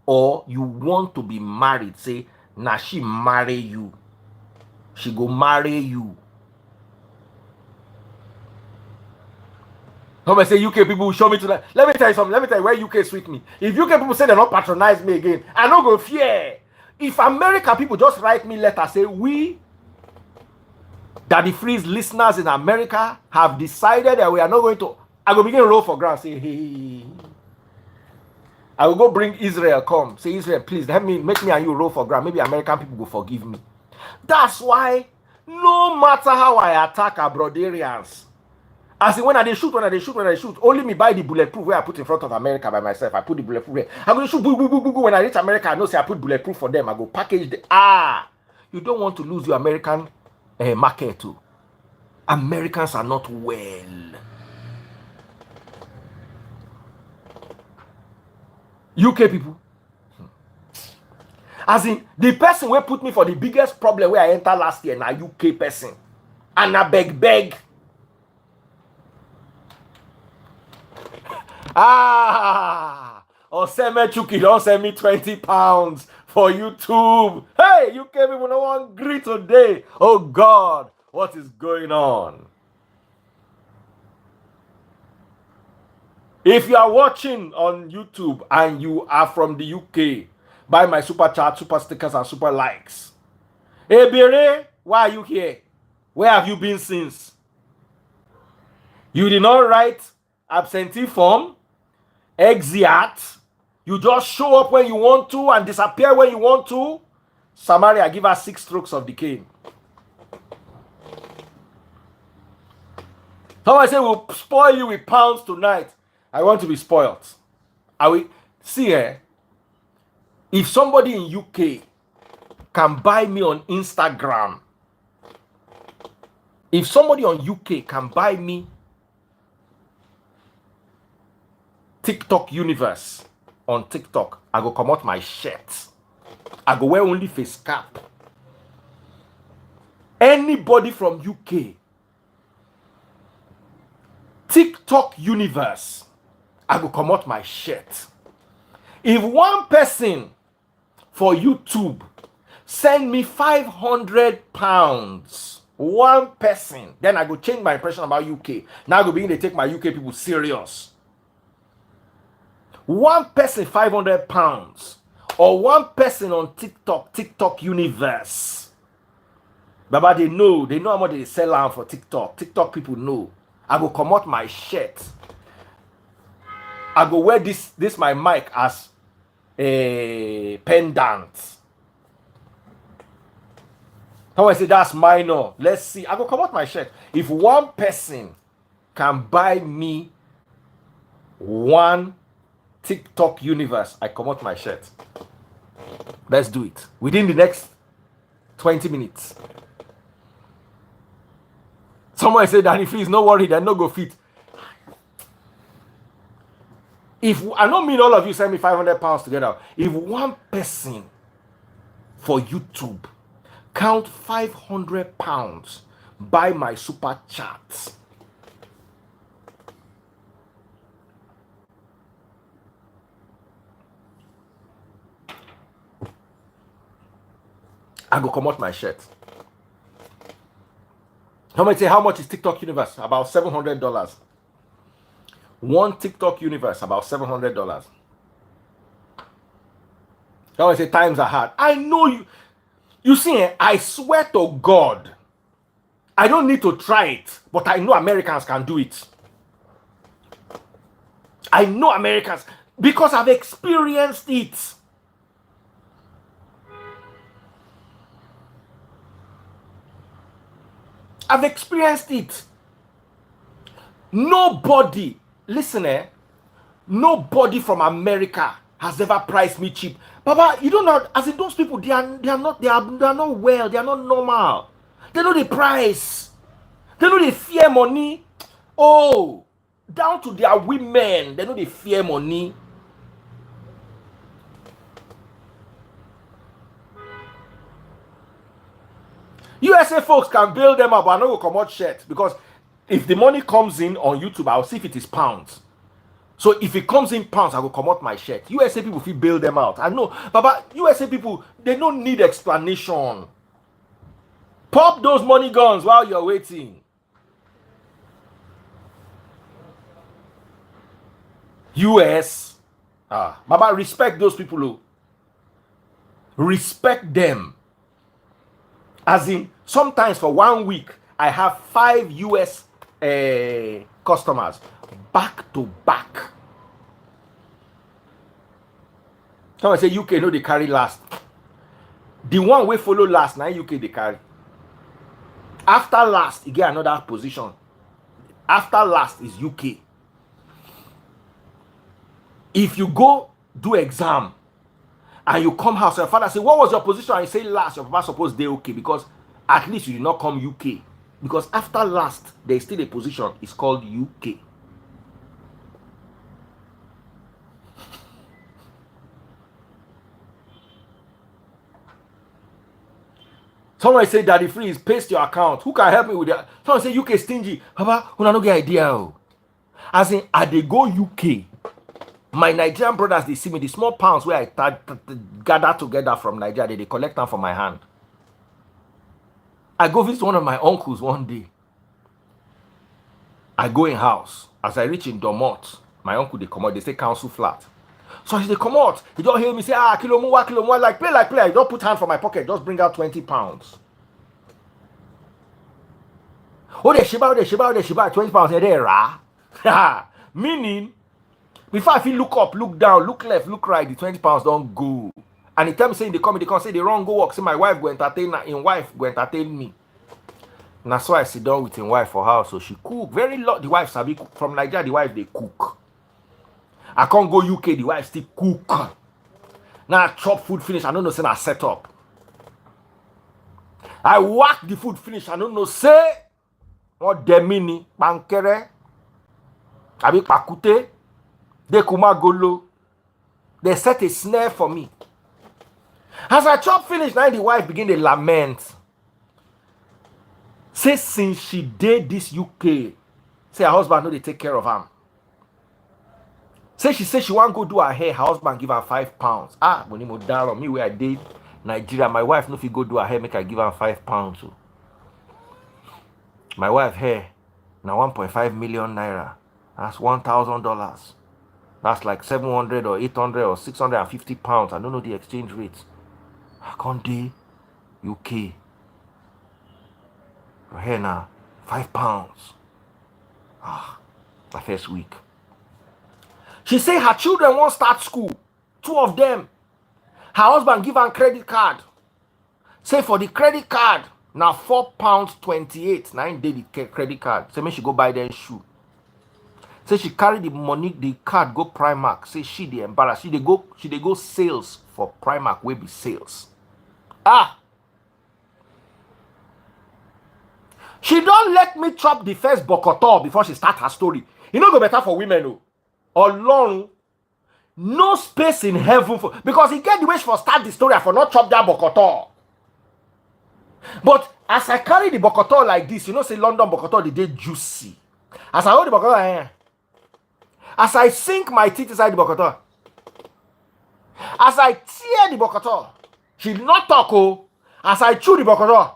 S1: or you want to be married. Say, nah, she marry you. She go marry you. Somebody say UK people will show me tonight. Let me tell you something. Let me tell you where UK sweet me. If UK people say they not patronize me again, I don't go fear. If America people just write me letter, say we, Daddy Freeze listeners in America have decided that we are not going to, I go begin roll for ground. Say, hey. I will go bring Israel come. Say, Israel, please help me, make me and you roll for ground. Maybe American people will forgive me. That's why no matter how I attack abroadarians, as in when I shoot, only me buy the bulletproof where I put in front of America by myself. I put the bulletproof where I'm going to shoot, boo, boo, boo, boo, boo. When I reach America, I know say I put bulletproof for them. I go package the you don't want to lose your American market too. Americans are not well. UK people. As in, the person who put me for the biggest problem where I entered last year, now UK person. And I beg. Oseme Chuki don't send me 20 pounds for YouTube. Hey, UK people no one greet today. Oh God, what is going on? If you are watching on YouTube and you are from the UK, buy my super chat, super stickers, and super likes. Hey, Bere, why are you here? Where have you been since? You did not write absentee form, exit. You just show up when you want to and disappear when you want to. Samaria, give us 6 strokes of the cane. Someone say we'll spoil you with pounds tonight. I want to be spoiled. I will see here. If somebody in UK can buy me on Instagram, if somebody on UK can buy me TikTok universe on TikTok, I go come out my shirt. I go wear only face cap. Anybody from UK, TikTok universe, I go come out my shirt. If one person for YouTube send me 500 pounds, one person, then I go change my impression about UK. Now I go begin to take my UK people serious. One person 500 pounds or one person on TikTok universe. Baba, they know how much they sell out for TikTok. TikTok people know. I go come out my shirt. I go wear this my mic as a pendant. Someone say that's minor. Let's see. I go come out my shirt. If one person can buy me one TikTok universe, I come out my shirt. Let's do it within the next 20 minutes. Someone said that if he's not worried, then no go fit. If I don't mean all of you send me 500 pounds together, if one person for YouTube. Count 500 pounds. Buy my super chats. I go come out my shirt. Somebody say, how much is TikTok Universe? About $700. One TikTok Universe, about $700. Somebody say, times are hard. I know you. You see, I swear to God, I don't need to try it, but I know Americans can do it. I know Americans because I've experienced it. I've experienced it. Nobody, listen, nobody from America has ever priced me cheap. Baba, you don't know, as in those people, they are not well, they are not normal. They know the price. They know they fear money. Oh, down to their women, they know they fear money. USA folks can build them up, but I know will come out shirt because if the money comes in on YouTube, I'll see if it is pounds. So if it comes in pounds, I will come out my shirt. USA people feel build them out. I know, but USA people, they don't need explanation. Pop those money guns while you're waiting. US, Baba, respect those people who respect them. As in, sometimes for 1 week, I have 5 US customers back to back. Someone say UK, no, they carry last. The one we follow last, now UK they carry. After last, you get another position. After last is UK. If you go do exam and you come house, your father say, what was your position? And you say last, your papa suppose they okay because at least you did not come UK. Because after last, there is still a position. It's called UK. Someone say, Daddy Freeze, paste your account. Who can help me with that? Someone say, UK stingy. Papa, who no get idea. As in, I they go UK. My Nigerian brothers, they see me, the small pounds where I gather together from Nigeria, they collect them from my hand. I go visit one of my uncles one day. I go in house. As I reach in Domot, my uncle, they come out, they say council flat. So as they come out, he don't hear me say, kilo more, like play. I don't put hand for my pocket, just bring out 20 pounds. Oh, they shiba, 20 pounds, they're rah. Meaning, before I feel look up, look down, look left, look right, the 20 pounds don't go. And the time saying they come, say they wrong go work. Say my wife go entertain, in wife go entertain me. And that's why I sit down with his wife for house. So she cook. Very lot the wife sabi cook. From Nigeria, the wife they cook. I can't go UK, the wife still cook. Now I chop food finish, I don't know say I set up. I whack the food finish, I don't know say what demini, bankere, abi pakute. They kuma golo. They set a snare for me. As I chop finish, now the wife begin to lament. Say since she did this UK, say her husband know they take care of her. Say she want to go do her hair, her husband give her £5. When he down on me where I did Nigeria, my wife know if you go do her hair, make her give her £5. So. My wife hair, now 1.5 million naira. That's $1,000. That's like 700 or 800 or 650 pounds. I don't know the exchange rates. I can't do UK. Here now, £5. My first week. She say her children won't start school. 2 of them. Her husband give her a credit card. Say for the credit card, now £4.28. Now day the credit card. Say me she go buy them shoe. Say she carry the money, the card go Primark. Say she the embarrassed. She they go sales for Primark will be sales. She don't let me chop the first bokoto before she start her story. You know go better for women, oh. Alone, No space in heaven for, because he get the wish for start the story for not chop that bokoto. But as I carry the bokoto like this, you know, say London bokoto, the day juicy. As I hold the bokoto, as I sink my teeth inside the bokoto, as I tear the bokoto, she did not talk, oh. As I chew the bokoto,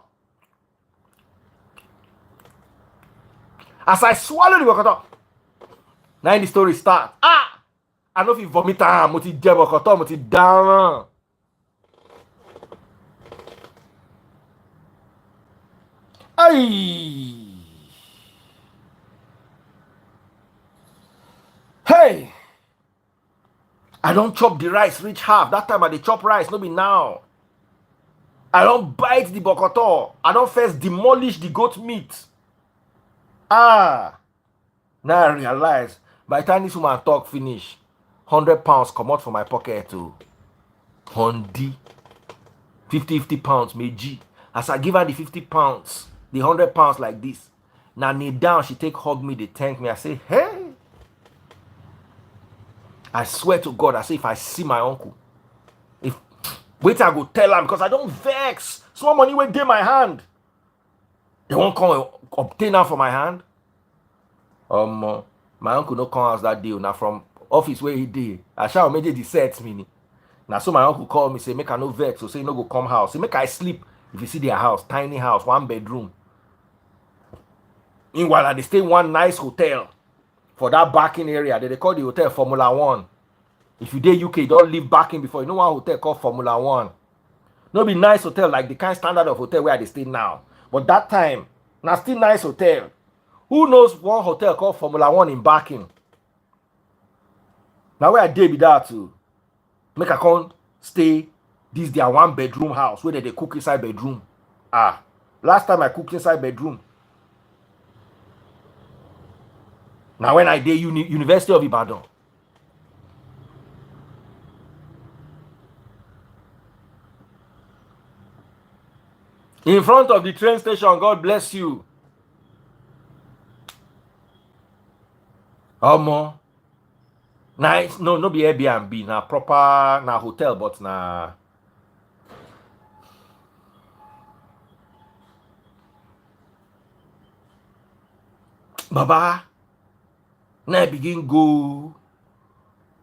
S1: as I swallow the bokoto, now the story start. Ah! I know if you vomit, moti je bokoto, moti down. Ay! Hey! I don't chop the rice reach half. That time I dey chop rice, no be now. I don't bite the bokoto. I don't first demolish the goat meat. Ah! Now I realize, by the time this woman talk finish, 100 pounds come out from my pocket to Hondi. 50 pounds, meji. As I give her the 50 pounds, the 100 pounds like this. Now kneel down, she take hug me, they thank me. I say, hey. I swear to God, I say if I see my uncle, if wait I go tell him because I don't vex. Small money will get my hand. They won't come obtain her for my hand. My uncle no come house that day. Now from office where he did, I shall make the sets me. Now so my uncle call me say make I no vex, so say no go come house. Say make I sleep. If you see their house, tiny house, 1 bedroom. Meanwhile, they stay in one nice hotel for that backing area. They call the hotel Formula 1. If you dey UK, don't leave backing before. You know one hotel called Formula 1. No be nice hotel like the kind standard of hotel where they stay now. But that time, now still nice hotel. Who knows one hotel called Formula 1 in backing? Now where I dey be that too. Make I come stay this their 1 bedroom house where they cook inside bedroom. Ah, last time I cooked inside bedroom. Now when I dey University of Ibadan. In front of the train station, God bless you. Nice. No be Airbnb, na proper, na hotel, but na Baba. Now I begin go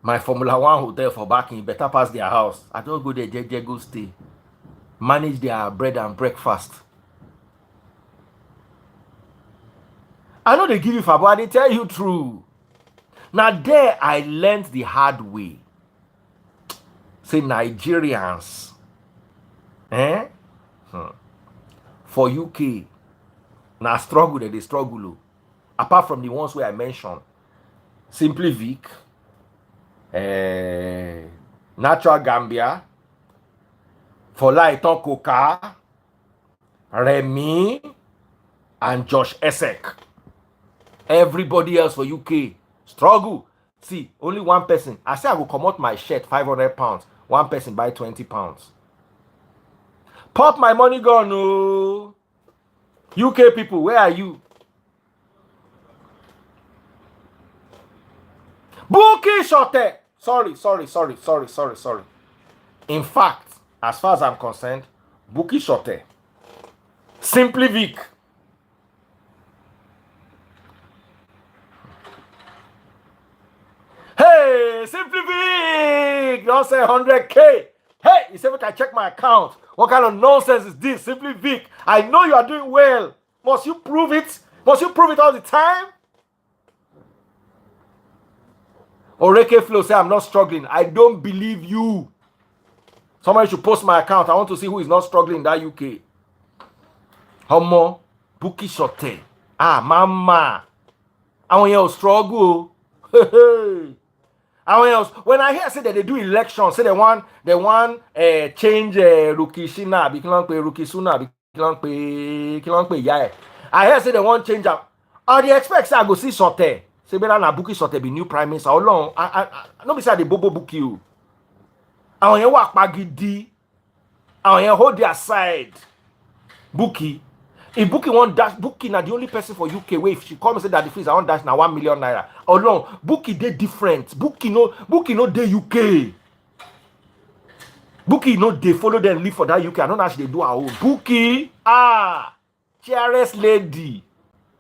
S1: my Formula 1 hotel for backing. Better pass their house. I don't go there, go stay. Manage their bread and breakfast. I know they give you favor, they tell you true. Now there I learned the hard way. Say Nigerians, for UK, now struggle they struggle. Apart from the ones where I mentioned, Simply Vic, Natural Gambia, for Laiton Coca, Remy, and Josh Esek. Everybody else for UK struggle. See, only one person. I say I will come out my shirt 500 pounds. One person buy 20 pounds. Pop my money gone. No. UK people, where are you? Bookie Shote. Sorry. In fact, as far as I'm concerned, Bookie Shote. Simply Vic. Hey, Simply Vic! You all say 100K. Hey, you say we can check my account. What kind of nonsense is this? Simply Vic. I know you are doing well. Must you prove it? Must you prove it all the time? Oreke Flo say I'm not struggling. I don't believe you. Somebody should post my account. I want to see who is not struggling in that UK. Homo, Bookie Shote. Ah, mama. I want you to struggle. When I hear say that they do elections, say they want change Rukishina, Bikilan pe Rukisuna, Bikilan pe Yae. I hear say they want change up. Or they expect say I go see Shote. Say better na Bookie Shote be new prime minister. How long? I no be say the bobo book you. I want you work pagidi. I want you hold their side. Bookie. If Bookie won't dash, Bookie na the only person for UK where if she come and say that the fees I want dash na 1 million naira. Oh no, Bookie they different. Bookie no they UK. Bookie no they follow them live for that UK. I don't know how they do her own. Bookie, cheerless lady.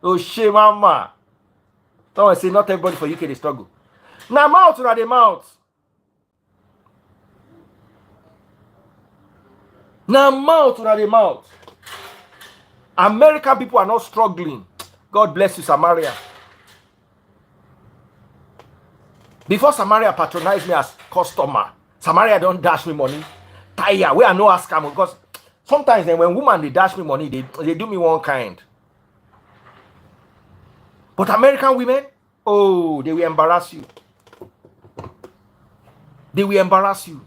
S1: Oh shame mama. Someone say not everybody for UK they struggle. Now mouth na the mouth. Now mouth na the mouth. American people are not struggling. God bless you, Samaria. Before Samaria patronized me as customer, Samaria don't dash me money. Tire, where I know ask them because sometimes when women they dash me money, they do me one kind. But American women, oh, they will embarrass you. They will embarrass you.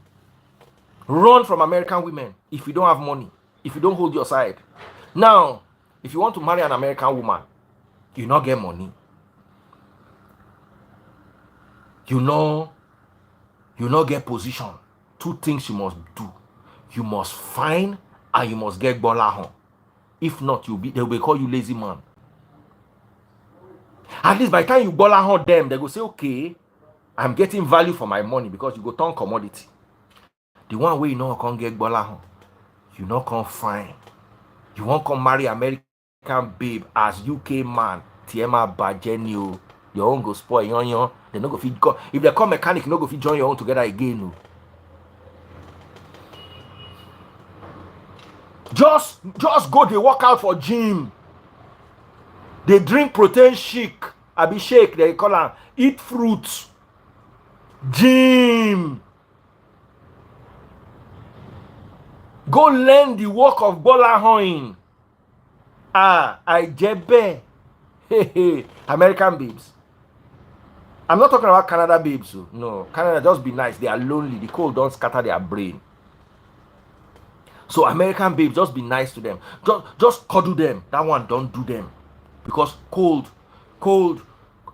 S1: Run from American women if you don't have money, if you don't hold your side. Now, if you want to marry an American woman, you not get money. You not get position. Two things you must do. You must find and you must get bola. If not, they will call you lazy man. At least by the time you bola them, they go say, okay, I'm getting value for my money because you go turn commodity. The one way you know can't get bola, you not can't find. You won't come marry American babe as UK man. Tiema Bajenio. Your own go spoil. They no go fit go. If they come mechanic, no go fit join your own together again. Just go. They work out for gym. They drink protein shake. Abi shake. They call them. Eat fruits. Gym. Go learn the work of bola hoeing. I jebe. Hey, American babes. I'm not talking about Canada babes. No, Canada just be nice. They are lonely. The cold don't scatter their brain. So American babes, just be nice to them. Just cuddle them. That one don't do them. Because cold.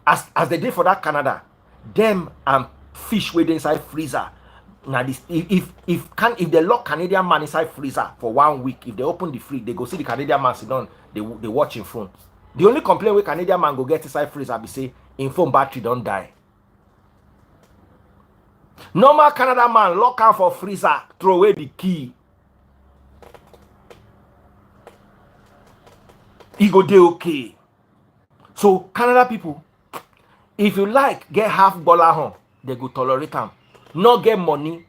S1: As they did for that Canada, them and fish waiting inside freezer. Now this if they lock Canadian man inside freezer for 1 week, if they open the fridge, they go see the Canadian man sit down, they watch in front. The only complaint with Canadian man go get inside freezer be say in phone battery don't die. Normal Canada man lock out for freezer, throw away the key. He go dey okay. So Canada people, if you like get half dollar home, they go tolerate them. Not get money.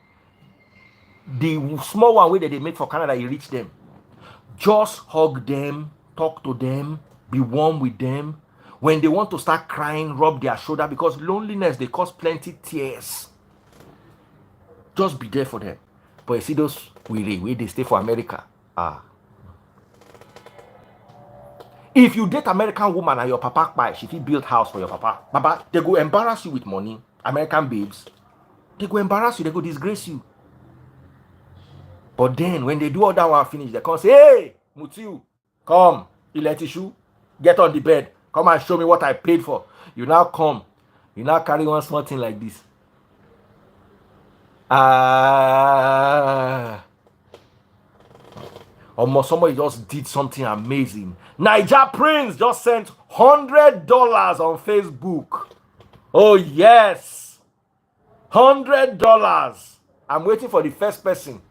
S1: The small one way that they make for Canada, you reach them. Just hug them, talk to them, be warm with them. When they want to start crying, rub their shoulder because loneliness, they cause plenty tears. Just be there for them. But you see those we they stay for America. If you date American woman and your papa buy, she build house for your papa. Baba, they go embarrass you with money. American babes. They go embarrass you, they go disgrace you. But then when they do all that one finish, they come say, hey, Mutiu, come, Iletishu, get on the bed. Come and show me what I paid for. You now come. You now carry one small thing like this. Almost somebody just did something amazing. Niger Prince just sent $100 on Facebook. Oh yes. $100. I'm waiting for the first person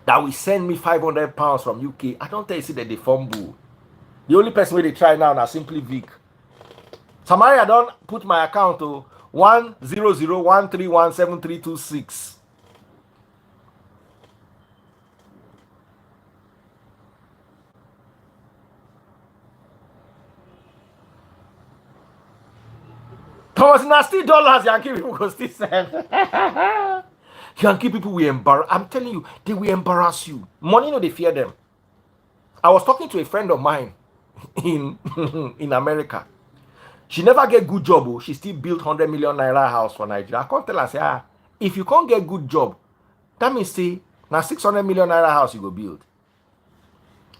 S1: that will send me £500 from UK. I don't tell you see that they fumble. The only person where they try now is Simply Vic. Samaria don't put my account to 10013173226. Thomas, now still dollars, Yankee people go still send. Yankee people will embarrass. I'm telling you, they will embarrass you. Money, no, they fear them. I was talking to a friend of mine in America. She never get good job. Oh. She still built 100 million naira house for Nigeria. I can't tell her, say, if you can't get good job, that means say, now 600 million naira house you go build.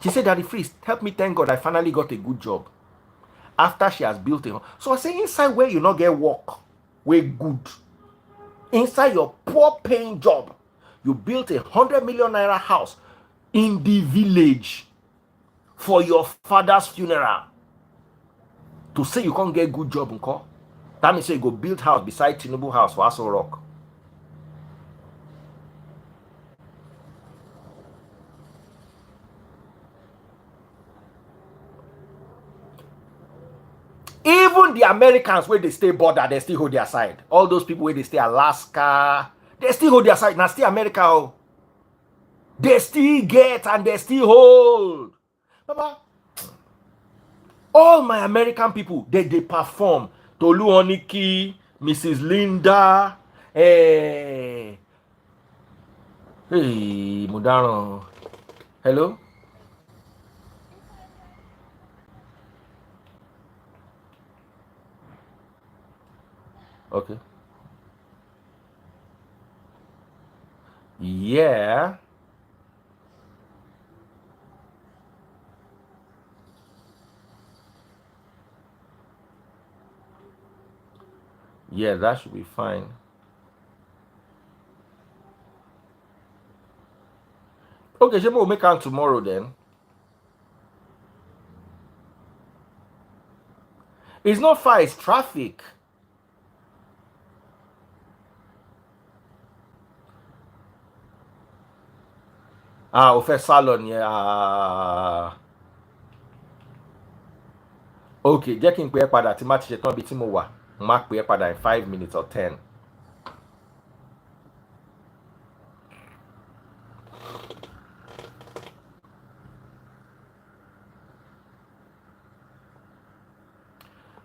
S1: She said, Daddy Freeze, help me thank God I finally got a good job. After she has built it. So I say, inside where you not get work, where good. Inside your poor paying job, you built 100 million naira house in the village. for your father's funeral to say you can't get good job nko. That means you go build house beside Tinubu house for Aso Rock. Even the Americans where they stay border, they still hold their side. All those people where they stay Alaska, they still hold their side. Now still America, oh. They still get and they still hold. Baba, all my American people, they perform. Tolu Oniki, Mrs. Linda, hey, Mudaro. Hello? Okay. Yeah. Yeah, that should be fine. Okay, Shemo will make out tomorrow then. It's not far, it's traffic. Ofe salon, yeah. Okay, jẹ́ kí n pè ẹ́ padà tí má ti ṣe tán bí tí mo wà. Má pè ẹ́ padà in 5 minutes or 10.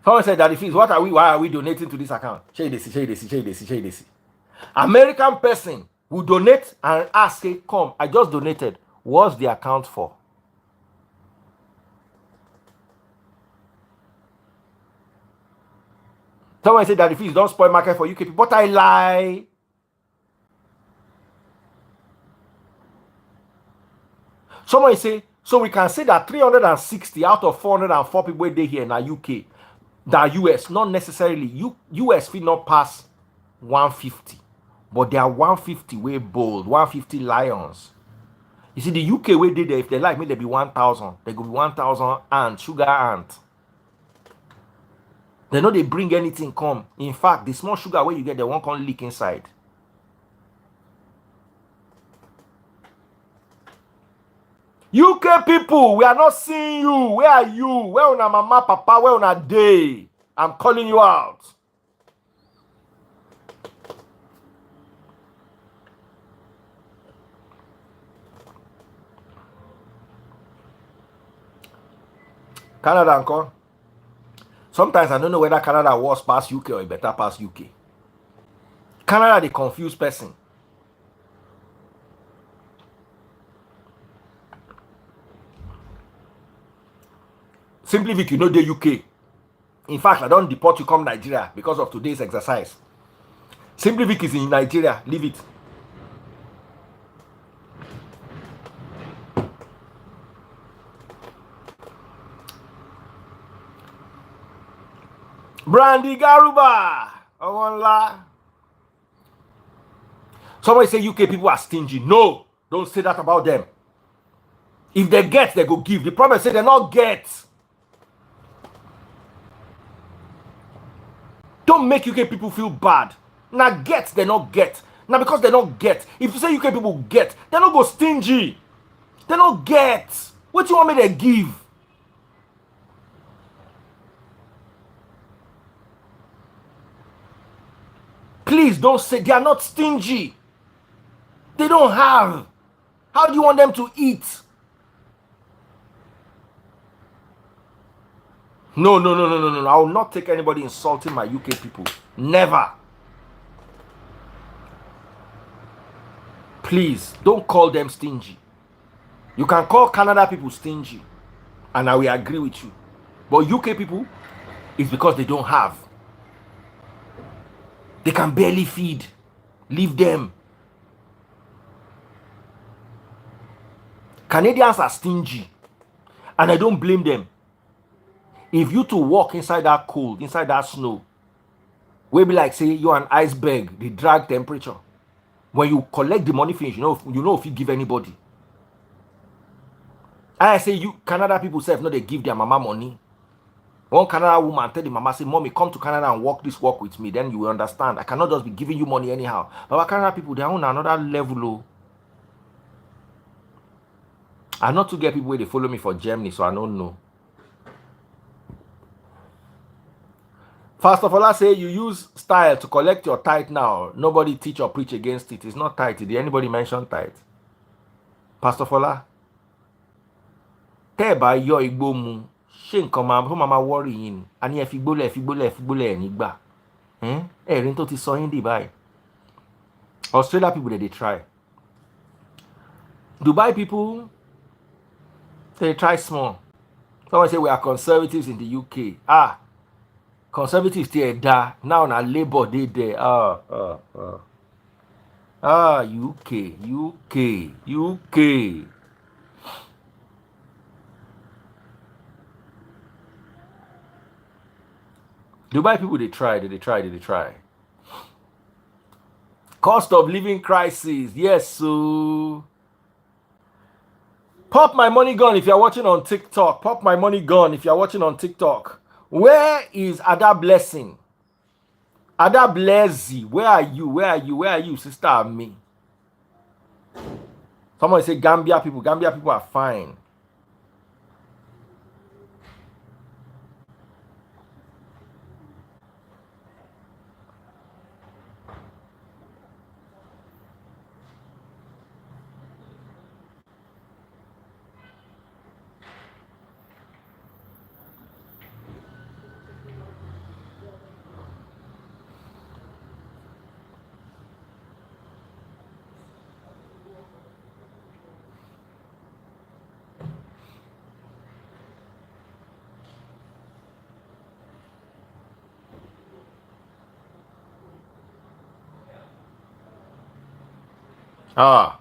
S1: Someone said that the fees, why are we donating to this account? Shey. American person who donate and ask, hey, come, I just donated. What's the account for? Someone said that the fees don't spoil market for UK people, but I lie. Someone say, so we can say that 360 out of 404 people they here in the UK, the US, not necessarily. US will not pass 150, but there are 150 way bold, 150 lions. You see, the UK way they there, if they like me, they be 1,000. They go be 1,000 ant, sugar ant. They know they bring anything come. In fact, the small sugar where you get, they won't come leak inside. UK people, we are not seeing you. Where are you? Where on a mama, papa? Where on a day? I'm calling you out. Canada, uncle. Sometimes I don't know whether Canada was past UK or better past UK. Canada, the confused person. Simply Vic, you know the UK. In fact, I don't deport you come Nigeria because of today's exercise. Simply Vic is in Nigeria. Leave it. Brandy Garuba. Somebody say UK people are stingy. No, don't say that about them. If they get, they go give. The problem is they not get. Don't make UK people feel bad. Now get, they not get. Now because they not get. If you say UK people get, they not go stingy. They not get. What you want me to give? Please don't say they are not stingy. They don't have. How do you want them to eat? No. I will not take anybody insulting my UK people. Never. Please, don't call them stingy. You can call Canada people stingy, and I will agree with you. But UK people, it's because they don't have. They can barely feed. Leave them. Canadians are stingy, and I don't blame them. If you to walk inside that cold, inside that snow, we be like say you're an iceberg, the drag temperature. When you collect the money finish, you know if you give anybody. I say you Canada people self no they give their mama money. One Canada woman tell the mama, say, Mommy, come to Canada and walk this walk with me. Then you will understand. I cannot just be giving you money anyhow. But Canada people, they are on another level. Oh. I not to get people where they follow me for Germany, so I don't know. First of all, I say you use style to collect your tithe now. Nobody teach or preach against it. It's not tithe. Did anybody mention tithe? Pastor Fola, tell by your igbo mu. Ṣé nǹkan máa fún mama worry yín ni. A ní ẹ fi gbólẹ̀ ẹ̀ nígbà. Ẹ̀rín tó ti sọ yín dì báyìí. Australia people they try. Dubai people, they try small. Someone say we are conservatives in the UK. Conservatives there da. Now na Labour they there. UK. Dubai people they try. Cost of living crisis. Yes, so pop my money gun if you're watching on TikTok. Pop my money gun if you're watching on TikTok. Where is Ada Blessing? Ada Blessy, where are you, sister and me? Someone say Gambia people are fine. I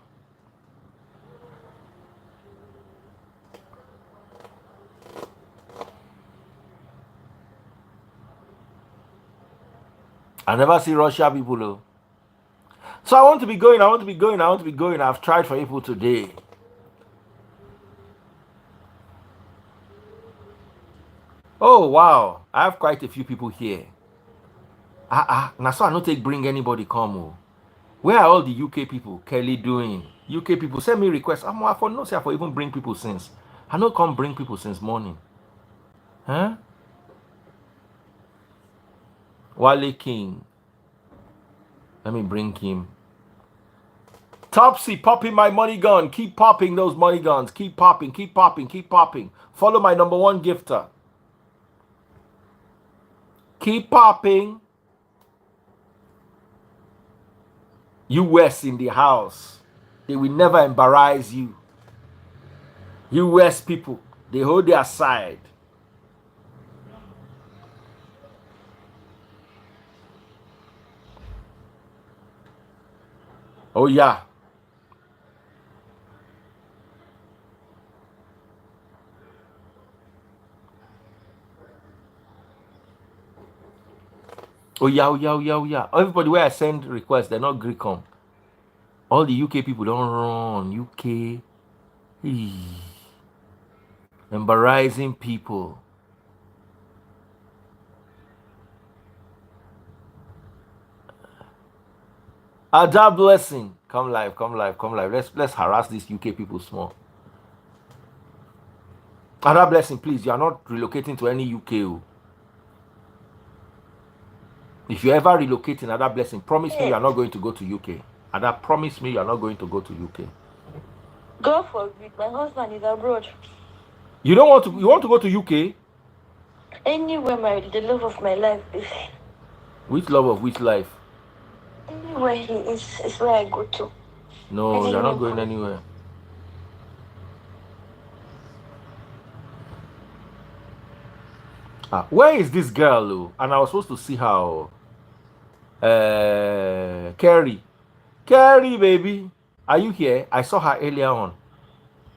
S1: never see Russia people though. So I want to be going. I've tried for people today. Oh wow, I have quite a few people here. Now so I don't take bring anybody come. Oh. Where are all the UK people? Kelly doing? UK people send me requests. I for no say I for even bring people since. I don't come bring people since morning. Huh? Wale King. Let me bring him. Topsy, popping my money gun. Keep popping those money guns. Keep popping. Follow my number one gifter. Keep popping. US in the house. They will never embarrass you. US people, they hold their side. Oh yeah. Oh yeah. Everybody where I send requests, they're not Greek come. All the UK people don't run. UK. Embarrassing people. Ada Blessing. Come live. Let's harass these UK people small. Ada Blessing, please, you are not relocating to any UK. If you ever relocating, Ada Blessing, promise me you are not going to go to UK. Ada, promise me you are not going to go to UK.
S2: God forbid, my husband is abroad.
S1: You don't want to? You want to go to UK?
S2: Anywhere the love of my life is.
S1: Which love of which life?
S2: Anywhere he is where I go to.
S1: No, you're not going anywhere. Where is this girl, Lou? And I was supposed to see her. Carrie, baby, are you here? I saw her earlier on.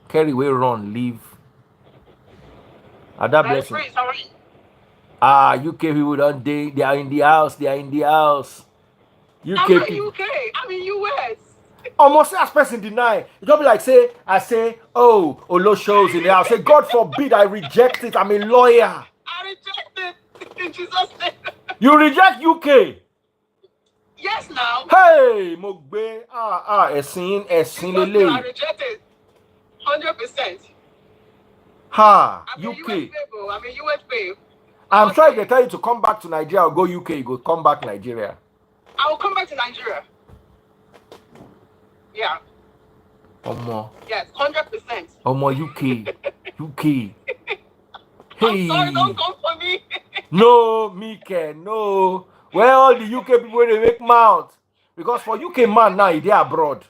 S1: Carrie will run, leave. That blessing. UK people don't they are in the house. UK people.
S3: UK. I'm in US.
S1: Almost as person deny. You don't be like say, I say, oh, Olo shows in there. I'll say, God forbid I reject it. I'm a lawyer.
S3: I reject it in Jesus' name.
S1: You reject UK.
S3: Yes, now.
S1: Hey, Mogbe. Esin
S3: Jesus' name, I
S1: lele.
S3: reject it. 100%.
S1: Ha,
S3: I'm a US
S1: UK.
S3: babe. I'm a US babe.
S1: I'm trying to tell you to come back to Nigeria or go UK. You go come back Nigeria.
S3: I will come back to Nigeria. Yeah.
S1: Omo.
S3: Yes, 100%.
S1: Omo, UK. UK.
S3: I'm sorry, don't come for me.
S1: No, me can. No. Where all the UK people they make mouth? Because for UK man now, they abroad.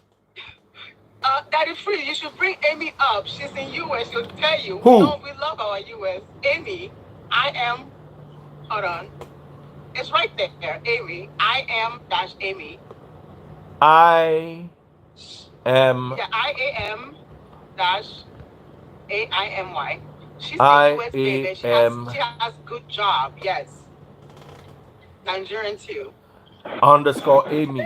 S3: Daddy Free, you should bring Amy up. She's in US. She'll tell you.
S1: Who?
S3: No, we love our US. Amy, I am. Hold on. It's right there. Amy. I am dash Amy.
S1: I am.
S3: Yeah, I-A-M dash A-I-M-Y. She's
S1: I
S3: a US baby. She has good job. Yes. Nigerian too.
S1: Underscore Amy.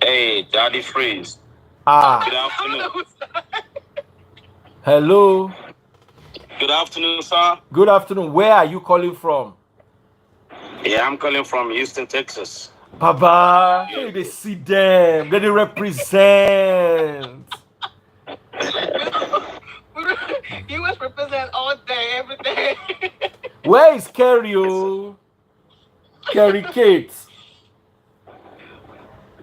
S4: Hey, Daddy Freeze. Good afternoon.
S1: Hello.
S4: Good afternoon, sir.
S1: Good afternoon. Where are you calling from?
S4: Yeah, I'm calling from Houston, Texas.
S1: Baba, hey, they see them. They represent.
S3: US represent all day, every day.
S1: Where is Kerry? Kerry Kate.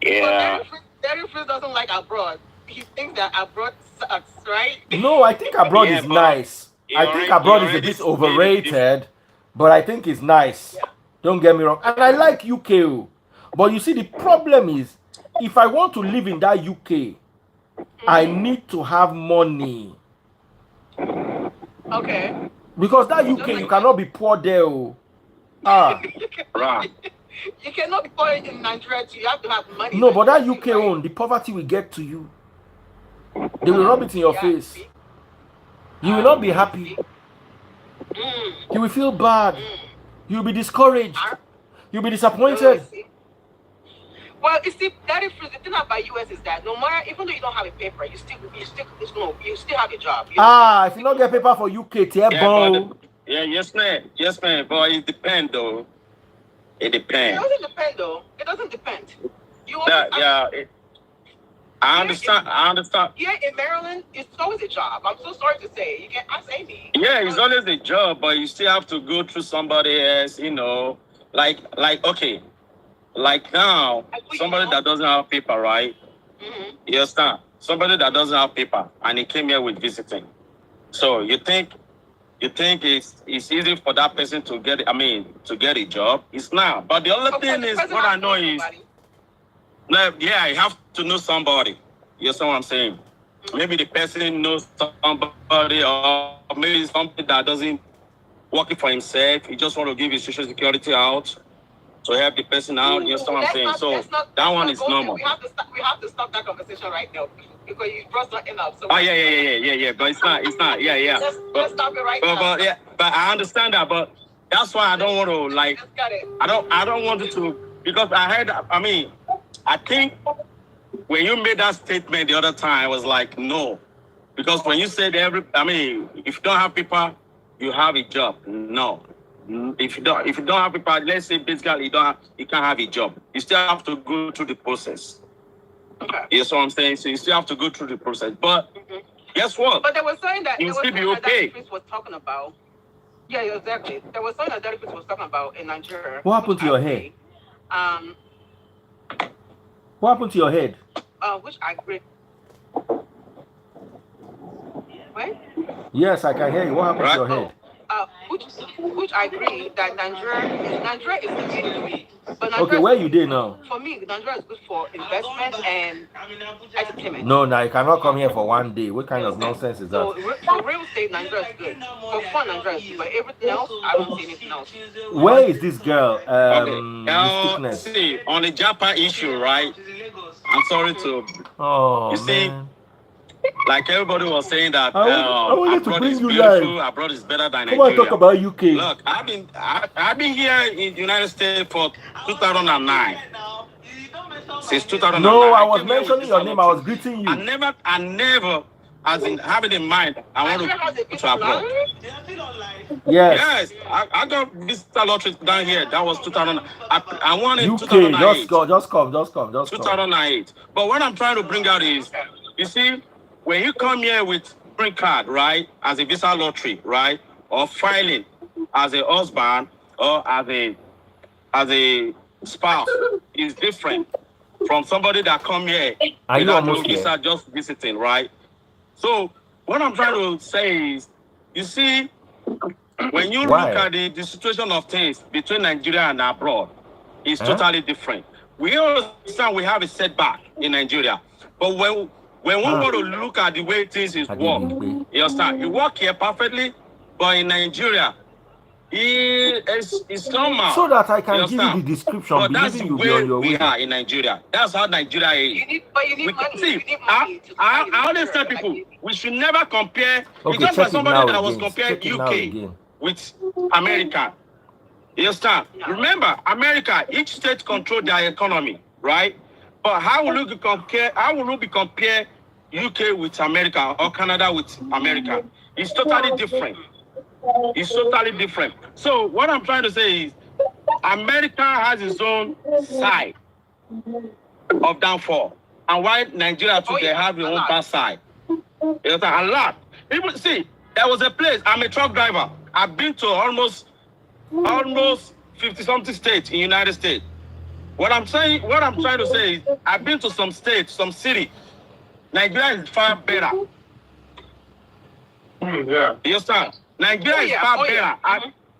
S4: Yeah.
S3: Daddy Freeze doesn't like abroad. He thinks that abroad sucks, right?
S1: No, I think abroad is nice. I think abroad is a bit overrated, but I think it's nice. Yeah. Don't get me wrong. And I like UK. But you see, the problem is, if I want to live in that UK, I need to have money.
S3: Okay.
S1: Because that UK, you cannot be poor there.
S4: Right.
S3: You cannot be poor in Nigeria too. You have to have money.
S1: No, but that UK own, the poverty will get to you. They will rub it in your face. You will not be happy. You will feel bad. You will be discouraged. You'll be disappointed.
S3: Well, you see, Daddy Freeze, the thing about US is that no matter, even though you don't have a paper, you still have a job.
S1: If you don't get paper for UK,
S4: yes, ma'am. But it depends, though. It depends.
S3: It doesn't depend, though. It doesn't depend.
S4: I understand.
S3: Yeah, in Maryland, it's always a job. I'm so sorry to say. You can ask Amy.
S4: Yeah, it's always a job, but you still have to go through somebody else, Like okay. Like now, somebody that doesn't have paper, right? Mm-hmm. You understand? Somebody that doesn't have paper and he came here with visiting. So you think it's easy for that person to get a job? It's not. But the other thing is, what I know is, you have to know somebody. You understand what I'm saying? Mm-hmm. Maybe the person knows somebody, or maybe something that doesn't working for himself. He just want to give his social security out to help the person out. You understand what I'm saying? So that one is normal.
S3: We have to stop that conversation right now because you brought something up. So
S4: yeah. But it's not. Yeah.
S3: Let's stop it right now.
S4: But I understand that. But that's why I don't want to I don't want it to, because I heard. I think when you made that statement the other time, I was like, no, because when you said if you don't have people, you have a job. No. If you don't have people, let's say basically you can't have a job. You still have to go through the process. Okay. You know what I'm saying? So you still have to go through the process. But guess what?
S3: But there was something that
S4: you still be okay.
S3: That was talking about. Yeah, exactly. There was something that Daddy Freeze was talking about in Nigeria.
S1: What happened to your head? What happened to your head?
S3: Which I agree. Wait?
S1: Yes, I can hear you. What happened to your head?
S3: Which I agree that Nigeria is good. But Nigeria
S1: okay, where you did now?
S3: For me, Nigeria is good for investment and entertainment.
S1: No, you cannot come here for one day. What kind of nonsense is that?
S3: So real estate, Nigeria is good. For fun, Nigeria is good. But everything else, I don't see anything else.
S1: Where is this girl?
S4: See, on the Japa issue, right? I'm sorry to.
S1: Oh,
S4: you see.
S1: Man.
S4: Like everybody was saying that
S1: I wanted to bring you
S4: beautiful,
S1: live.
S4: Abroad is better than
S1: Come
S4: Nigeria.
S1: on, talk about UK.
S4: Look, I've been here in the United States for 2009. since 2009.
S1: No, I was
S4: came here with
S1: mentioning your
S4: visa
S1: name. I was
S4: lottery.
S1: greeting you.
S4: I never, as in have it in mind, I want to go to abroad.
S1: Yes.
S4: Yes, I got visa lottery down here. That was 2000. I won in
S1: UK,
S4: 2008.
S1: just come.
S4: 2008. But what I'm trying to bring out is, you see, when you come here with green card, right, as a visa lottery, right, or filing as a husband or as a spouse, is different from somebody that come here
S1: Are you
S4: without no
S1: almost
S4: visa,
S1: there?
S4: just visiting, right? So what I'm trying to say is, you see, when you look
S1: Why?
S4: at the situation of things between Nigeria and abroad, it's
S1: Huh?
S4: totally different. We understand we have a setback in Nigeria, but when we want to look at the way things is work, you understand? You work here perfectly, but in Nigeria, it's normal.
S1: So that I can
S4: You
S1: give you the
S4: understand?
S1: description,
S4: But that's the
S1: believing you'll be on
S4: way
S1: your
S4: we
S1: way.
S4: are in Nigeria. That's how Nigeria is.
S3: You need money.
S4: See,
S3: You need money to
S4: I
S3: find
S4: always tell
S3: insurance,
S4: people
S3: like,
S4: we should never compare. It's
S1: Okay,
S4: just like
S1: check it
S4: somebody
S1: now
S4: that was
S1: again.
S4: comparing
S1: Check it now
S4: UK
S1: again.
S4: with America. You understand?
S3: No.
S4: Remember, America, each state control their economy, right? But how will you compare? How will you be compare UK with America or Canada with America? It's totally different. It's totally different. So what I'm trying to say is, America has its own side of downfall, and why Nigeria too they have their own bad side. It's a lot. Even see, there was a place. I'm a truck driver. I've been to almost 50-something states in the United States. What I'm trying to say is, I've been to some states, some city. Nigeria is far better. Yeah. You understand? Nigeria is far better.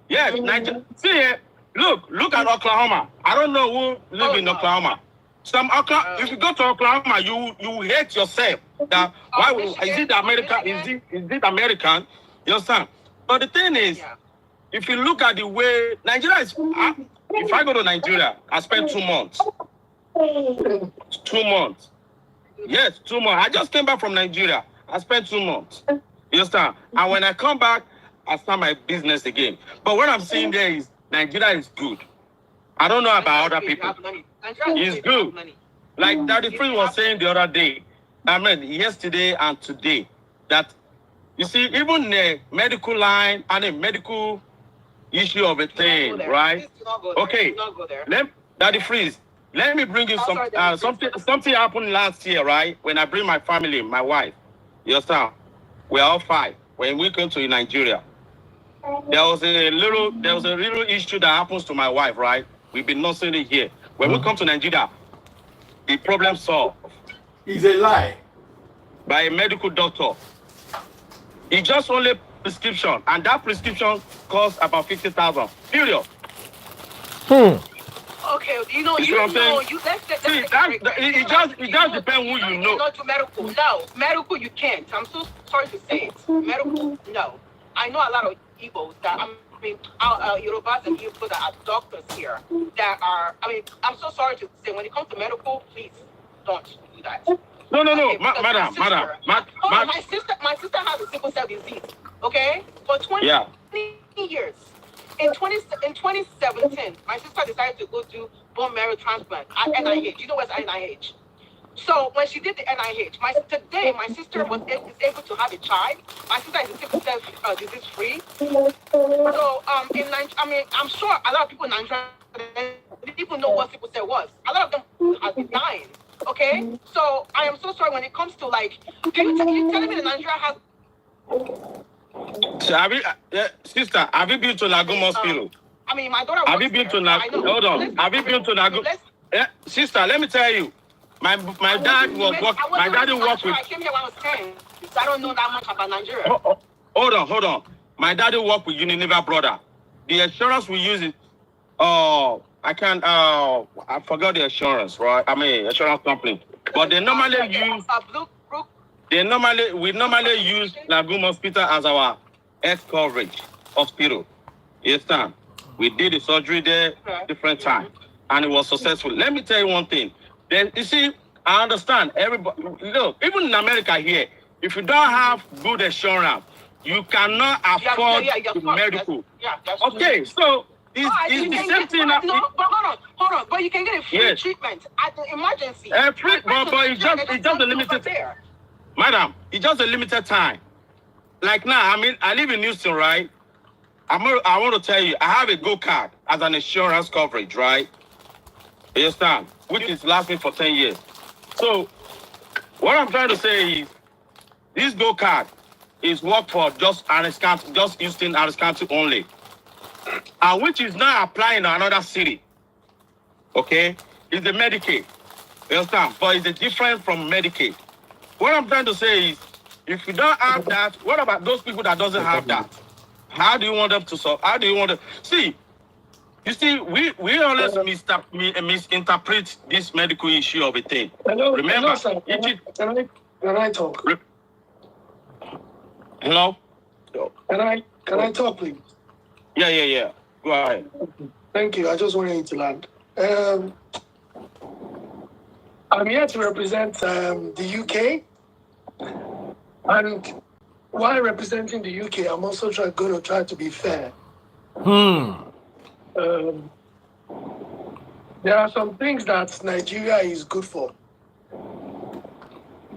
S4: Yes, Nigeria. See here, look at Oklahoma. I don't know who live in Oklahoma. If you go to Oklahoma, you hate yourself. That why is it America? Is it American? You understand? But the thing is, if you look at the way Nigeria is, if I go to Nigeria, I spend 2 months. 2 months. Yes, 2 months. I just came back from Nigeria. I spent 2 months. You understand? And when I come back, I start my business again. But what I'm saying there is Nigeria is good. I don't know about other people. It's good. Like Daddy Free was saying the other day, I mean yesterday and today, that you see, even the medical line and the medical issue of a thing, right? Okay. Daddy Freeze, let me bring you something happened last year, right? When I bring my family, my wife, you understand? We're all 5 when we came to Nigeria. There was a little issue that happens to my wife, right? We've been nursing it here. When we come to Nigeria, the problem solved.
S1: It's a lie.
S4: By a medical doctor. He just only prescription, and that prescription costs about 50,000. Period.
S3: Okay, you know,
S4: See, it just depends who you know.
S3: Not to medical. No, medical you can't. I'm so sorry to say it. Medical, no. I know a lot of Igbos that Yorubas and Igbos that are doctors here that are. I'm so sorry to say, when it comes to medical, please don't do that.
S4: No,
S3: Okay,
S4: madam.
S3: My sister has a sickle cell disease. Okay, for 20 years. In 2017, my sister decided to go do bone marrow transplant at NIH. You know what's NIH? So when she did the NIH, today my sister was able to have a child. My sister is sickle cell disease free. So I'm sure a lot of people in Nigeria didn't even know what sickle cell was. A lot of them have been dying. Okay, so I am so sorry when it comes to like, you telling me that Nigeria has.
S4: So sister, have you been to Lagos Hospital?
S3: My daughter.
S4: Have you been to Lagos? Hold on. Have you been to Lagos? Sister, let me tell you, my dad was work. My daddy worked with.
S3: I came here when I was 10, so I don't know that much about Nigeria.
S4: Hold on. My daddy worked with Unilever brother. The insurance we use is, I forgot the insurance, right? Insurance company. But they normally use. We normally use Lagos Hospital as our health coverage hospital. You understand? We did the surgery there different times, and it was successful. Let me tell you one thing. Then you see, I understand everybody. Look, even in America here, if you don't have good insurance, you cannot afford the medical. Okay, so it's the same thing.
S3: No, but hold on. But you can get a free treatment at the emergency.
S4: Free, but it's just a limited there. Madam, it's just a limited time. Like now, I mean, I live in Houston, right? I want to tell you, I have a Go card as an insurance coverage, right? You understand? Which is lasting for 10 years. So, what I'm trying to say is, this Go card is work for just Houston, Harris County only. And which is now applying to another city. Okay? It's the Medicaid. You understand? But it's different from Medicaid. What I'm trying to say is, if you don't have that, what about those people that doesn't have that? How do you want them to solve? How do you want to see? You see, we always misinterpret this medical issue of a thing. Remember,
S5: sir. Can I talk?
S4: Hello?
S5: Can I talk, please?
S4: Yeah. Go ahead.
S5: Thank you. I just wanted you to land. I'm here to represent the UK. And while representing the UK, I'm also going to try to be fair. There are some things that Nigeria is good for.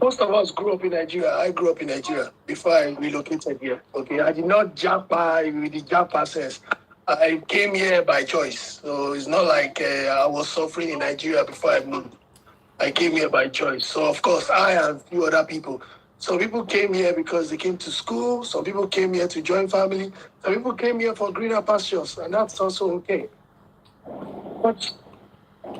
S5: Most of us grew up in Nigeria. I grew up in Nigeria before I relocated here. Okay, I did not Japa with the Japa says. I came here by choice. So it's not like I was suffering in Nigeria before I moved. I came here by choice. So of course, I and a few other people. Some people came here because they came to school. Some people came here to join family. Some people came here for greener pastures, and that's also okay. But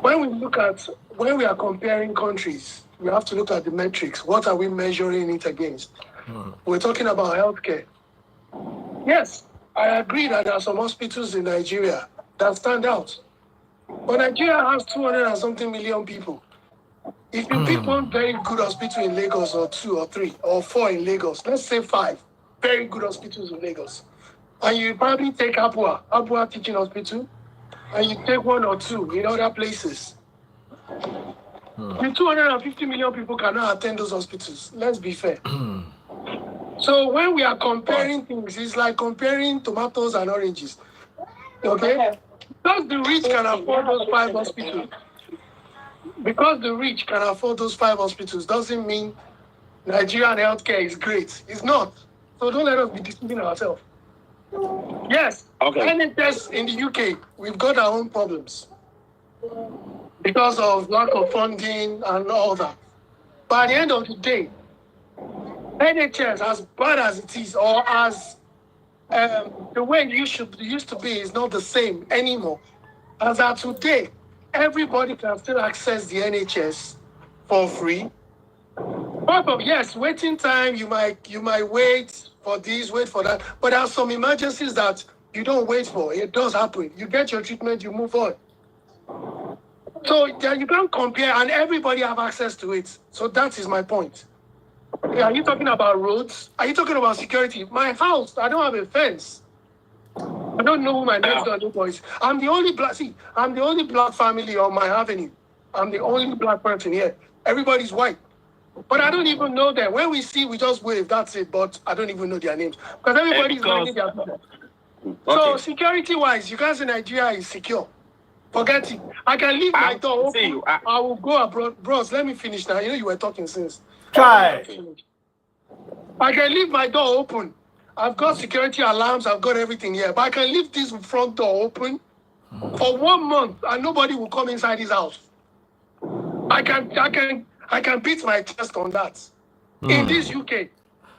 S5: when we are comparing countries, we have to look at the metrics. What are we measuring it against? We're talking about healthcare. Yes, I agree that there are some hospitals in Nigeria that stand out. But Nigeria has 200 and something million people. If you pick one very good hospital in Lagos, or 2 or 3 or 4 in Lagos, let's say 5 very good hospitals in Lagos, and you probably take Abua Teaching Hospital, and you take 1 or 2 in other places. The 250 million people cannot attend those hospitals. Let's be fair. So when we are comparing things, it's like comparing tomatoes and oranges. Okay? Because the rich can afford those 5 hospitals. Because the rich can afford those 5 hospitals doesn't mean Nigerian healthcare is great. It's not. So don't let us be deceiving ourselves. Yes, NHS in the UK, we've got our own problems because of lack of funding and all that. But at the end of the day, NHS, as bad as it is, or as the way it used to be, is not the same anymore. As of today, everybody can still access the NHS for free. Yes, waiting time, you might wait for this, wait for that. But there are some emergencies that you don't wait for. It does happen. You get your treatment, you move on. So you can't compare, and everybody have access to it. So that is my point. Are you talking about roads? Are you talking about security? My house, I don't have a fence. I don't know who my next door neighbor is. I'm the only black family on my avenue. I'm the only black person here. Everybody's white. But I don't even know them. When we see, we just wave. That's it. But I don't even know their names. Because everybody's minding their business. So security-wise, you guys in Nigeria is secure. Forget it. I can leave my door open. I will go abroad. Bros, let me finish now. You know you were talking since.
S1: Try.
S5: I can leave my door open. I've got security alarms. I've got everything here. But I can leave this front door open for 1 month and nobody will come inside this house. I can beat my chest on that. In this UK.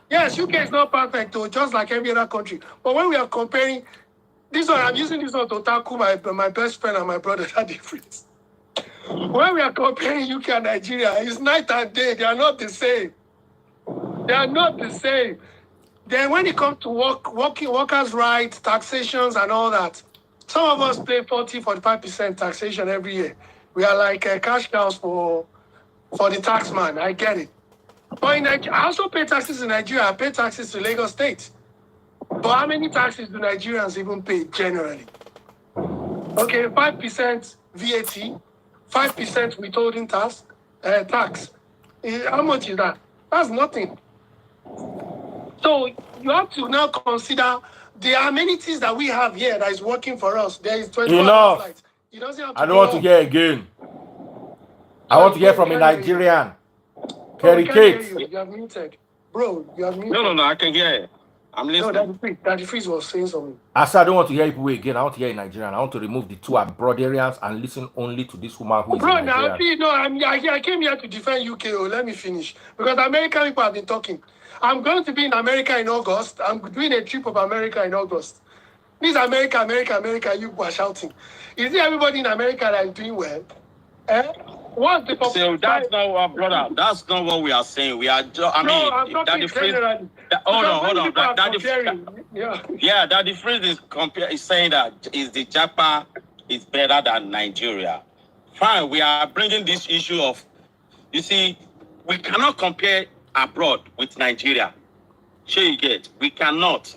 S5: Yes, UK is not perfect though, just like every other country. But when we are comparing, this one, I'm using this one to tackle my best friend and my brother. That difference. When we are comparing UK and Nigeria, it's night and day. They are not the same. They are not the same. Then when it comes to workers' rights, taxations and all that, some of us pay 40-45% taxation every year. We are like cash cows for the tax man. I get it. But in Nigeria, I also pay taxes in Nigeria. I pay taxes to Lagos State. But how many taxes do Nigerians even pay generally? Okay, 5% VAT, 5% withholding tax. How much is that? That's nothing. So you have to now consider the amenities that we have here that is working for us. There is 24
S1: Enough.
S5: flights. He doesn't have to
S1: I don't
S5: go
S1: want to
S5: home.
S1: hear again. I want to hear from a Nigerian.
S5: Bro, we can't hear
S1: Kerry
S5: you. You have muted. Bro, you have muted.
S4: No, I can hear it. I'm listening.
S5: No, Daddy Freeze was saying something.
S1: I said I don't want to hear people again. I want to hear a Nigerian. I want to remove the two Abroadarians and listen only to this woman who is
S5: Bro,
S1: a
S5: now,
S1: Nigerian.
S5: I came here to defend UK. Oh, let me finish. Because American people have been talking. I'm going to be in America in August. I'm doing a trip of America in August. This America, you people are shouting. Is it everybody in America that is doing well? What's the
S4: So that's not what, brother. That's not what we are saying. We are just,
S5: I'm talking generally.
S4: Hold on.
S5: Yeah.
S4: That the phrase is saying that is the Japa is better than Nigeria. Fine, we are bringing this issue of, you see, we cannot compare abroad with Nigeria. Sure you get, we cannot.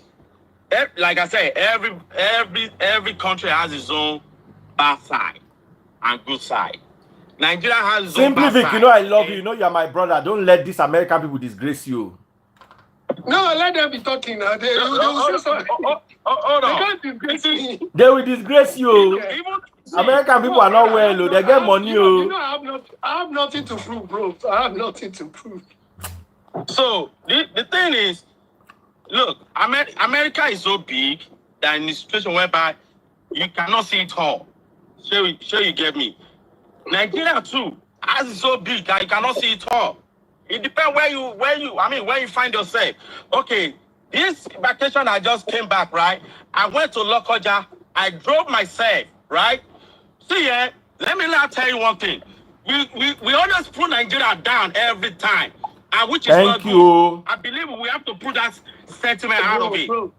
S4: Like I said, every country has its own bad side and good side. Nigeria has its own
S1: Simply,
S4: bad
S1: Vic,
S4: side.
S1: you know I love you. You know you're my brother. Don't let these American people disgrace you.
S5: No, let them be talking now. They will say something.
S4: Hold
S5: They
S4: on.
S5: can't disgrace me.
S1: They will disgrace you.
S5: Okay.
S1: American people are not well. They get money.
S5: You know, I have nothing to prove, bro. I have nothing to prove.
S4: So the thing is, look, America is so big that in a situation whereby you cannot see it all. Sure you get me. Nigeria too, as it's so big that you cannot see it all. It depends where you find yourself. Okay, this vacation I just came back, right? I went to Lokoja. I drove myself, right? See here, let me now tell you one thing. We always put Nigeria down every time. And which is not good. I believe we have to put that sentiment out of it. No.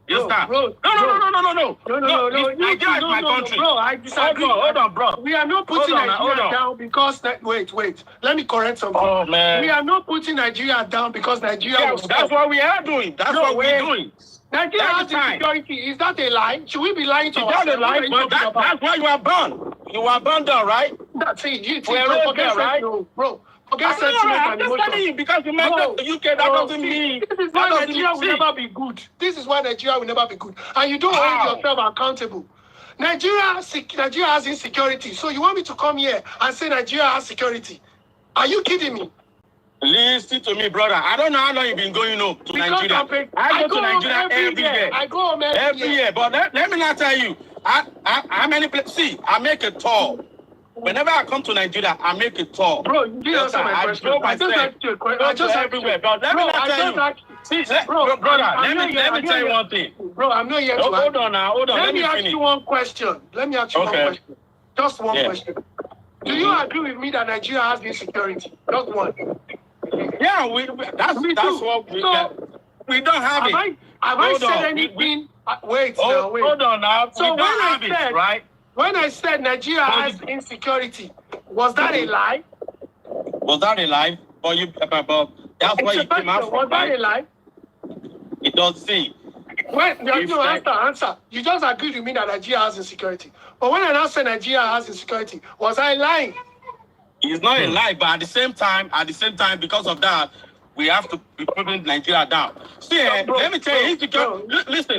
S4: Nigeria is my country.
S5: Bro, I disagree.
S4: Hold on, bro.
S5: We are not putting Nigeria down because... Wait. Let me correct something.
S4: Oh, man.
S5: We are not putting Nigeria down because Nigeria was...
S4: That's what we are doing. That's what we're doing.
S5: Nigeria has insecurity. Is that a lie? Should we be lying to ourselves?
S4: That's a lie, but that's why you are born. You are born down, right?
S5: That's it.
S4: We're forget, right?
S5: Bro. Forget sentiment and emotion.
S4: I'm telling you, because you make the UK, that doesn't mean...
S5: This is why Nigeria will never be good. This is why Nigeria will never be good. And you don't hold yourself accountable. Nigeria has insecurity. So you want me to come here and say Nigeria has security? Are you kidding me?
S4: Listen to me, brother. I don't know how long you've been going home to Nigeria. I go to Nigeria every year.
S5: I go home every year.
S4: But let me not tell you, how many places... See, I make a tour. Whenever I come to Nigeria, I make a tour.
S5: Bro, you didn't answer my question. I just asked you a question. I just
S4: everywhere. But let me not tell you. Brother, let me tell you one thing.
S5: Bro, I'm not here to
S4: hold on.
S5: Let me ask you one question. Just one question. Do you agree with me that Nigeria has insecurity? Just one.
S4: Yeah, that's what we don't have it.
S5: Have I said anything? Wait.
S4: Hold on now.
S5: So
S4: we don't have it, right?
S5: When I said Nigeria has insecurity, was that a lie?
S4: Was that a lie? But that's why you came out from.
S5: Was that a lie?
S4: It does see.
S5: Answer. You just agreed with me that Nigeria has insecurity. But when I now said Nigeria has insecurity, was I lying?
S4: It's not a lie, but at the same time, because of that, we have to be putting Nigeria down. See, let me tell you, insecurity. Listen.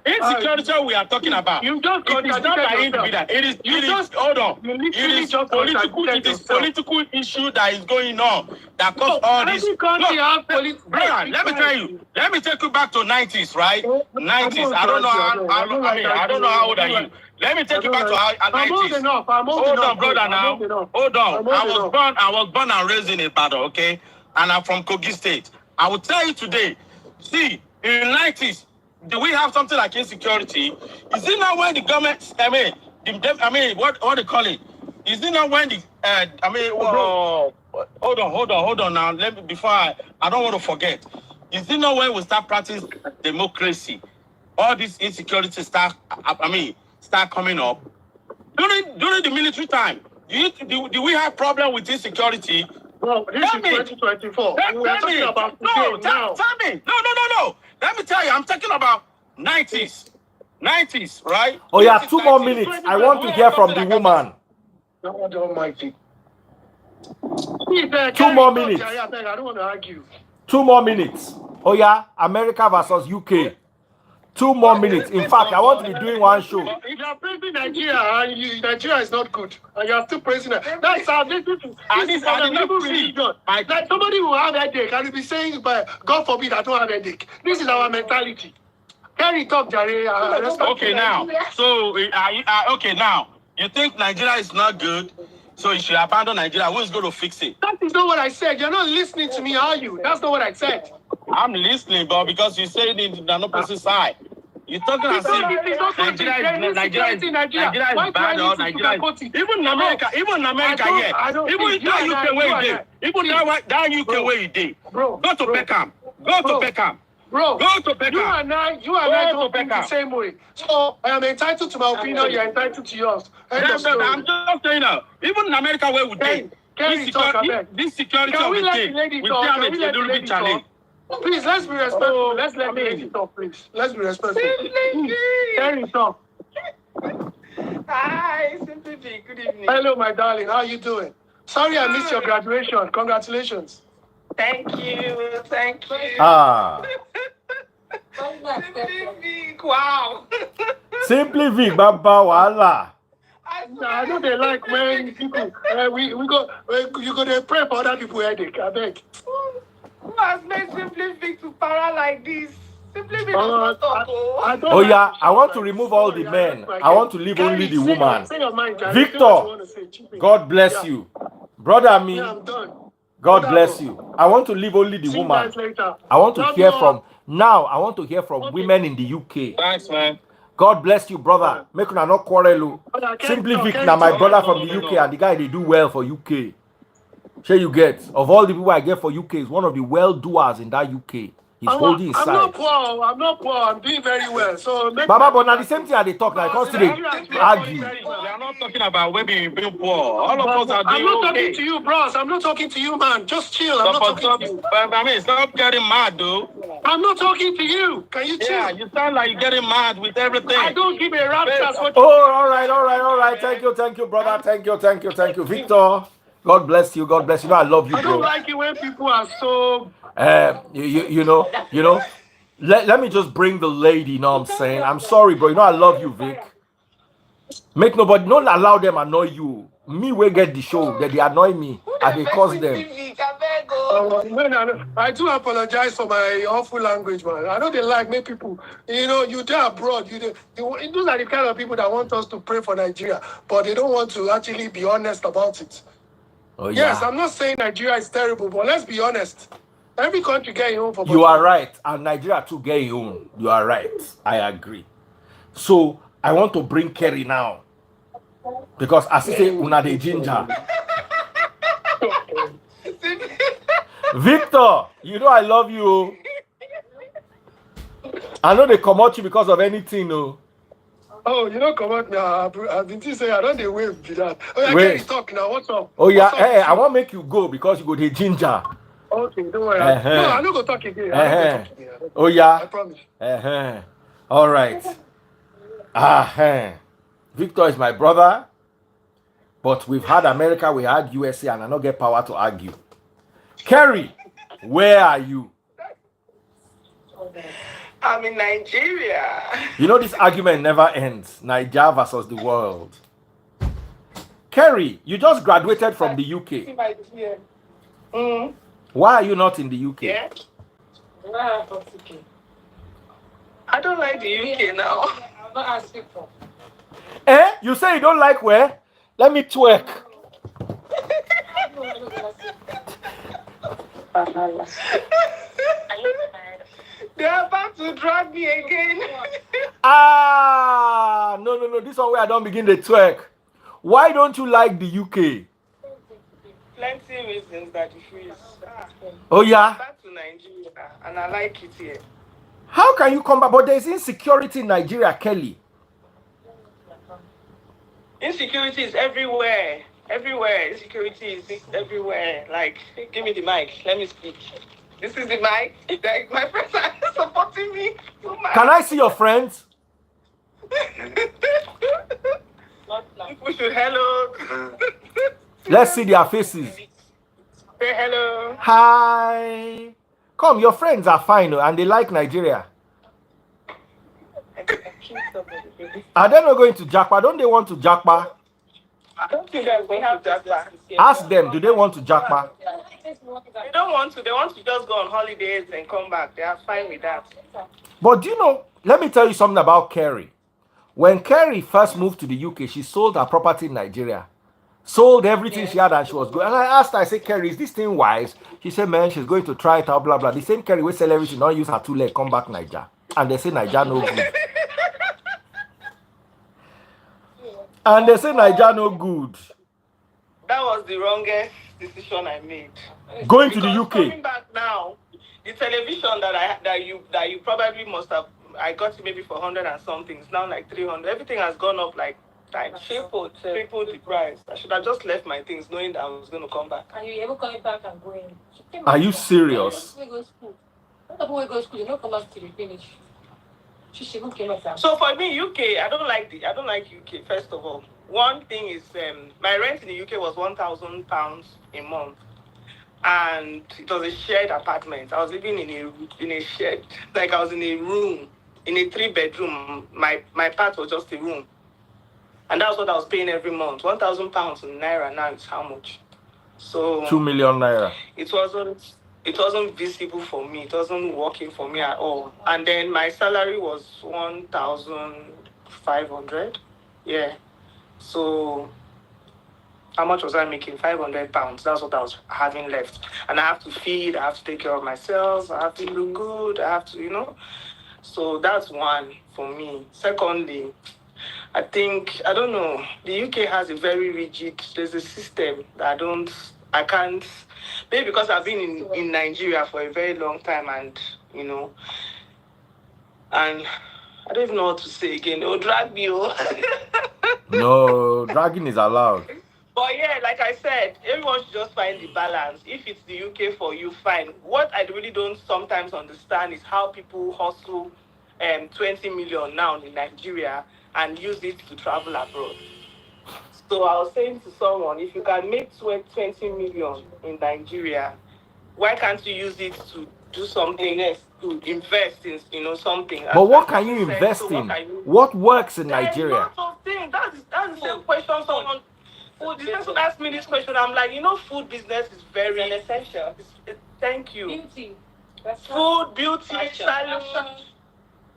S4: Insecurity we are talking about.
S5: You just
S4: it is not an individual. It is hold on. It is political issue that is going on that cause all this. Brother, let me tell you. Let me take you back to 90s, right? 90s. I don't know how old are you. Let me take you back to 90s.
S5: I'm old enough.
S4: Hold on, brother. Now, hold on. I was born and raised in Ibadan, okay? And I'm from Kogi State. I will tell you today, see, in the 90s, do we have something like insecurity? Is it not when the government, what they call it? Is it not when hold on now. Let me, I don't want to forget. Is it not when we start practicing democracy? All these insecurities start coming up. During the military time, do we have problem with insecurity?
S5: Bro, this is 2024. We're talking about
S4: tell me. No. Let me tell you, I'm talking about 90s. 90s, right?
S1: Oh, yeah, 2 more minutes. I want to hear from the woman.
S5: God Almighty.
S1: 2 more minutes.
S5: I don't want to argue.
S1: 2 more minutes. Oh, yeah, America versus UK. 2 more minutes. In fact, I want to be doing one show.
S5: If you are praising Nigeria and Nigeria is not good, and you are still praising it, that's how this is an evil religion. Like somebody who have headache and will be saying, but God forbid I don't have headache. This is our mentality. Carry talk, Jare.
S4: Okay, now. So, okay, now. You think Nigeria is not good, so you should abandon Nigeria. Who is going to fix it?
S5: That is not what I said. You're not listening to me, are you? That's not what I said.
S4: I'm listening, but because you said it in the opposite side. You're talking as if Nigeria is bad or Nigeria is... Even in America, yeah. Even that UK where you did. Even that UK where you did. Go to Beckham. Go to Beckham.
S5: Bro,
S4: go to Beckham.
S5: You and I don't think the same way. So I am entitled to my opinion. You're entitled to yours.
S4: I'm just saying now. Even in America where we did, this security of the thing, we still have a little bit challenge.
S5: Please, let's be respectful. Let's let the lady talk, please. Let's be respectful. Carry talk.
S3: Hi, Simply V. Good evening.
S5: Hello, my darling. How are you doing? Sorry I missed your graduation. Congratulations.
S3: Thank you. Thank you. Simply V. Wow.
S1: Simply V. Baba Wala.
S5: I know they like when people you go to pray for other people headache. I beg.
S3: Who has made Simply V to para like this? Simply V does not talk.
S1: Oh yeah, I want to remove all the men. I want to leave only the woman. Victor, God bless you. Brother me, God bless you. I want to leave only the woman. I want to hear from, now I want to hear from women in the UK.
S4: Thanks, man.
S1: God bless you, brother. Make una not quarrel. Simply Vic, now my brother from the UK, and the guy they do well for UK. Sure you get, of all the people I get for UK, is one of the well-doers in that UK. He's holding his side.
S5: I'm not poor. I'm doing very well. So
S1: Baba, but now the same thing they talk, like constantly argue.
S4: We are not talking about women being poor. All of us are doing
S5: I'm not talking to you, bros. I'm not talking to you, man. Just chill. I'm not talking to you.
S4: I mean, stop getting mad, though.
S5: I'm not talking to you. Can you chill?
S4: Yeah, you sound like you're getting mad with everything.
S5: I don't give a rap.
S1: Oh, all right. Thank you, brother. Thank you. Victor, God bless you. God bless you. No, I love you, bro.
S5: I don't like it when people are so...
S1: you know, let me just bring the lady, you know what I'm saying? I'm sorry, bro. You know, I love you, Vic. Make nobody, don't allow them annoy you. Me, we get the show, that they annoy me, and they cause them.
S5: I do apologize for my awful language, man. I know they like many people. You know, you're there abroad. Those are the kind of people that want us to pray for Nigeria, but they don't want to actually be honest about it.
S1: Oh, yeah.
S5: Yes, I'm not saying Nigeria is terrible, but let's be honest. Every country get your own.
S1: You are right, and Nigeria too get your own. You are right. I agree. So I want to bring Kerry now, because as I say, una de ginger. Victor, you know I love you. I know they come out you because of anything, no.
S5: Oh, you don't come out now. I've been saying I don't wave to that. Oh, yeah, Kerry, talk now. What's up?
S1: Oh yeah, hey, I want to make you go because you go the ginger.
S5: Okay, don't worry. No, I'm not going to talk again.
S1: Oh, yeah?
S5: I promise.
S1: All right. Victor is my brother, but we've had America, we had USA, and I don't get power to argue. Kerry, where are you?
S3: I'm in Nigeria.
S1: You know, this argument never ends. Nigeria versus the world. Kerry, you just graduated from the UK. Why are you not in the UK?
S3: Yeah. I don't like the UK now. I'm not asking for.
S1: You say you don't like where? Let me twerk.
S3: They're about to drag me again.
S1: No. This one where I don't begin the twerk. Why don't you like the UK?
S3: Plenty reasons that you feel.
S1: Oh yeah?
S3: I'm back to Nigeria and I like it here.
S1: How can you come back? But there's insecurity in Nigeria, Kelly.
S3: Insecurity is everywhere. Everywhere. Insecurity is everywhere. Like, give me the mic. Let me speak. This is the mic. Like, my friends are supporting me.
S1: Can I see your friends?
S3: People should hello.
S1: Let's see their faces.
S3: Say hello.
S1: Hi. Come, your friends are fine and they like Nigeria. Are they not going to Japa? Don't they want to Japa?
S3: I don't think they're going to Japa.
S1: Ask them, do they want to Japa?
S3: They don't want to. They want to just go on holidays and come back. They are fine with that.
S1: But do you know, let me tell you something about Kerry. When Kerry first moved to the UK, she sold her property in Nigeria. Sold everything she had and she was good. And I asked her, I said, Kerry, is this thing wise? She said, man, she's going to try it out, blah, blah. The same Kerry will sell everything, not use her 2 legs, come back Niger. And they say Niger no good. And they say Niger no good.
S3: That was the wrongest decision I made.
S1: Going to the UK.
S3: Coming back now, the television that you probably must have, I got it maybe for 100 and something. It's now like 300. Everything has gone up like triple the price. I should have just left my things knowing that I was going to come back.
S6: And you ever coming back and going?
S1: Are you serious?
S6: We go to school. Not we go to school. You don't come back till you finish.
S3: So for me, UK, I don't like UK. First of all, one thing is my rent in the UK was £1,000 a month, and it was a shared apartment. I was living in a shed, like I was in a room, in a 3-bedroom. My part was just a room, and that's what I was paying every month. £1,000 in naira now is how much? So
S1: 2 million naira.
S3: It wasn't visible for me. It wasn't working for me at all. And then my salary was 1,500. Yeah. So how much was I making? £500. That's what I was having left. And I have to feed. I have to take care of myself. I have to look good. I have to, So that's one for me. Secondly, I don't know. The UK has a very rigid. There's a system that I can't. Maybe because I've been in Nigeria for a very long time, and and I don't even know what to say again. They'll drag me.
S1: No, dragging is allowed.
S3: But yeah, like I said, everyone should just find the balance. If it's the UK for you, fine. What I really don't sometimes understand is how people hustle 20 million now in Nigeria and use it to travel abroad. So I was saying to someone, if you can make 20 million in Nigeria, why can't you use it to do something else, to invest in something?
S1: But what can you invest in? What works in Nigeria?
S3: There's lots of things. That's the same question someone. The person asked me this question. I'm like, food business is very essential. Thank you.
S6: Beauty.
S3: Food, beauty, salon.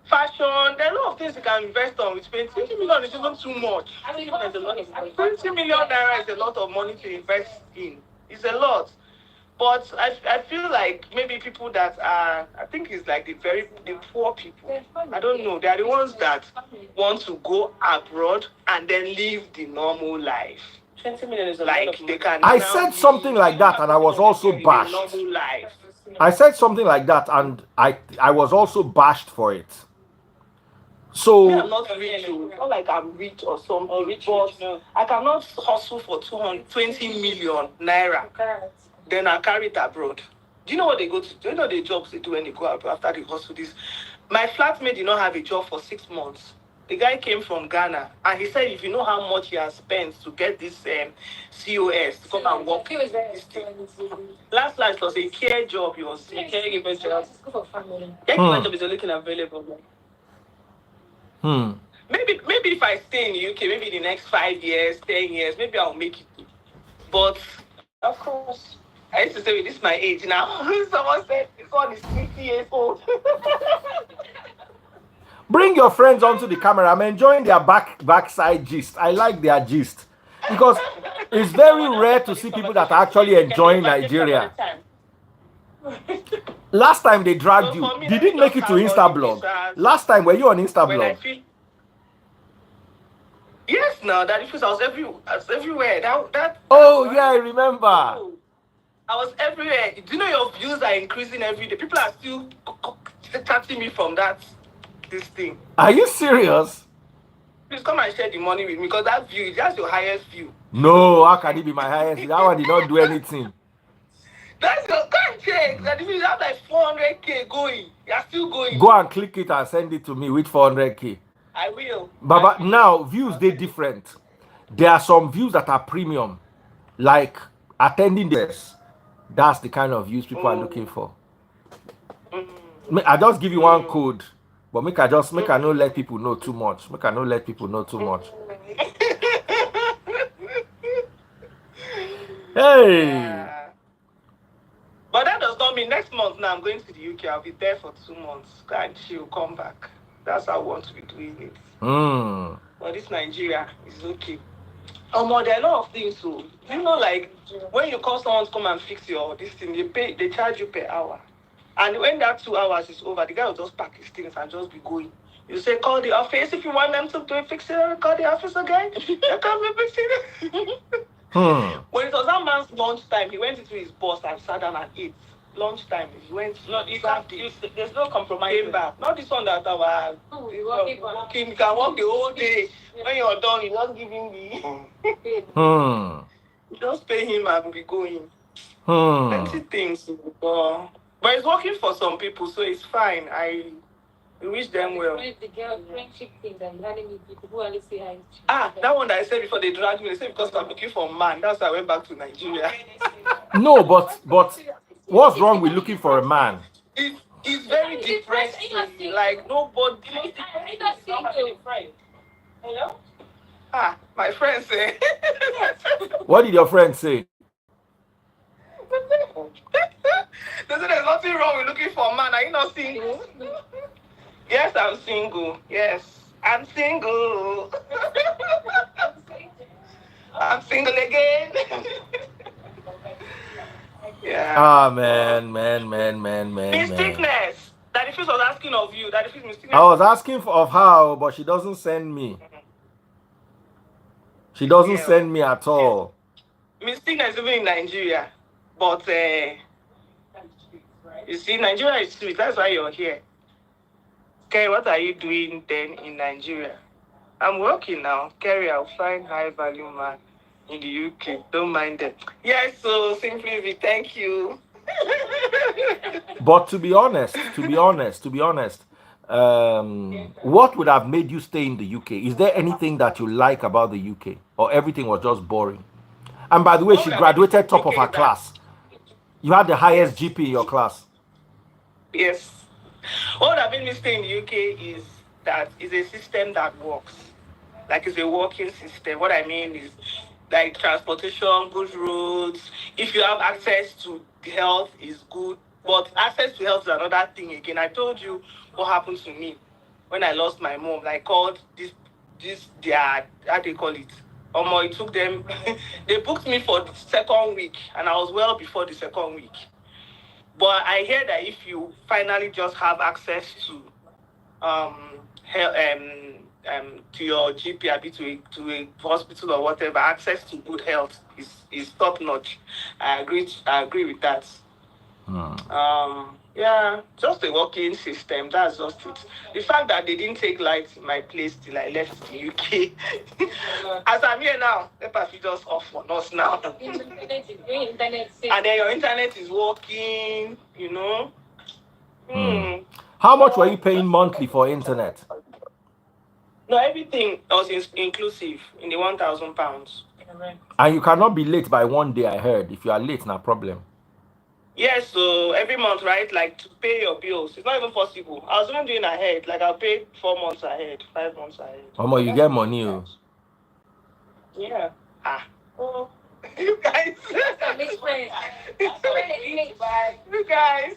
S3: Fashion, there are a lot of things you can invest on with 20 million is even too much. 20 million naira is a lot of money to invest in. It's a lot. But I feel like maybe people that are, I think it's like the poor people. I don't know. They are the ones that want to go abroad and then live the normal life. 20 million is a lot of money. They can.
S1: I said something like that and I was also bashed. I said something like that and I was also bashed for it. So
S3: I'm not rich, not like I'm rich or something, but no. I cannot hustle for 220 million naira. Then I carry it abroad. Do you know what they go to? Do you know the jobs they do when they go abroad after they hustle this? My flatmate did not have a job for 6 months. The guy came from Ghana and he said, if you know how much he has spent to get this COS to come and work this thing. Last it was a care job. He was a caregiver job. Caregiver job is only thing available. Maybe if I stay in the UK, maybe the next 5 years, 10 years, maybe I'll make it. But of course, I used to say, this is my age now. Someone said this one is 60 years old.
S1: Bring your friends onto the camera. I'm enjoying their backside gist. I like their gist because it's very rare to see people that are actually enjoying Nigeria. Last time they dragged you, did it make it to Instablog? Last time, were you on Instablog?
S3: Yes, no, that I was everywhere.
S1: Yeah, I remember.
S3: I was everywhere. Do you know your views are increasing every day? People are still chatting me from this thing.
S1: Are you serious?
S3: Please come and share the money with me because that's your highest view.
S1: No, how can it be my highest? That one did not do anything.
S3: That's your can't check. That if you have like 400k going, you're still going.
S1: Go and click it and send it to me with 400k.
S3: I will.
S1: But now views they're different. There are some views that are premium, like attending this. That's the kind of views people are looking for. I just give you one code, But make I just make I not let people know too much. Make I not let people know too much. Hey.
S3: Yeah. But that does not mean next month now I'm going to the UK. I'll be there for 2 months. And she'll come back. That's how I want to be doing it. But this Nigeria is okay. There are a lot of things. So you know, like when you call someone to come and fix your this thing, they charge you per hour. And when that 2 hours is over, the guy will just pack his things and just be going. You say, call the office if you want them to do it, fix it, call the office again. They come and fix it. When it was that man's lunchtime, he went into his boss and sat down and ate. Lunchtime, he went. No, there's no compromise. Came back. Not this one that our working. You can work the whole day. When you're done, you just give him the. You just pay him and be going. Plenty things. But it's working for some people, so it's fine. We wish them well.
S6: The girl friendship thing that learning with people who only say hi.
S3: That one that I said before they dragged me, they said because I'm looking for a man. That's why I went back to Nigeria.
S1: No, but what's wrong with looking for a man?
S3: It's very depressing. Like nobody. Hello? My friend said.
S1: What did your friend say?
S3: They said there's nothing wrong with looking for a man. Are you not single? Yes, I'm single. Yes, I'm single. I'm single again. Yeah.
S1: Man.
S3: Mysticness. Daddy Fizz was asking of you. Daddy Fizz mysticness.
S1: I was asking of her, but she doesn't send me. She doesn't send me at all.
S3: Mysticness even in Nigeria. But you see, Nigeria is sweet. That's why you're here. Okay, what are you doing then in Nigeria? I'm working now. Kerry, I'll find high value man in the UK. Don't mind them. Yes, so simply thank you.
S1: But to be honest, what would have made you stay in the UK? Is there anything that you like about the UK, or everything was just boring? And by the way, she graduated top of her class. You had the highest GP in your class.
S3: Yes. What that made me stay in the UK is that it's a system that works. Like it's a working system. What I mean is like transportation, good roads. If you have access to health is good. But access to health is another thing again. I told you what happened to me when I lost my mom. I called this their, how do you call it? It took them, they booked me for the second week and I was well before the second week. But I hear that if you finally just have access to to your GP, to a hospital or whatever, access to good health is top notch. I agree with that. Yeah, just a working system. That's just it. The fact that they didn't take light in my place till I left the UK. As I'm here now, Peppa just off on us now. And then your internet is working, you know.
S1: How much were you paying monthly for internet?
S3: No, everything was inclusive in the £1,000.
S1: And you cannot be late by 1 day, I heard. If you are late, no problem.
S3: Yes, so every month, right? Like to pay your bills. It's not even possible. I was even doing ahead. Like I'll pay 4 months ahead, 5 months ahead.
S1: You get money.
S3: Yeah. Oh. You guys. You guys.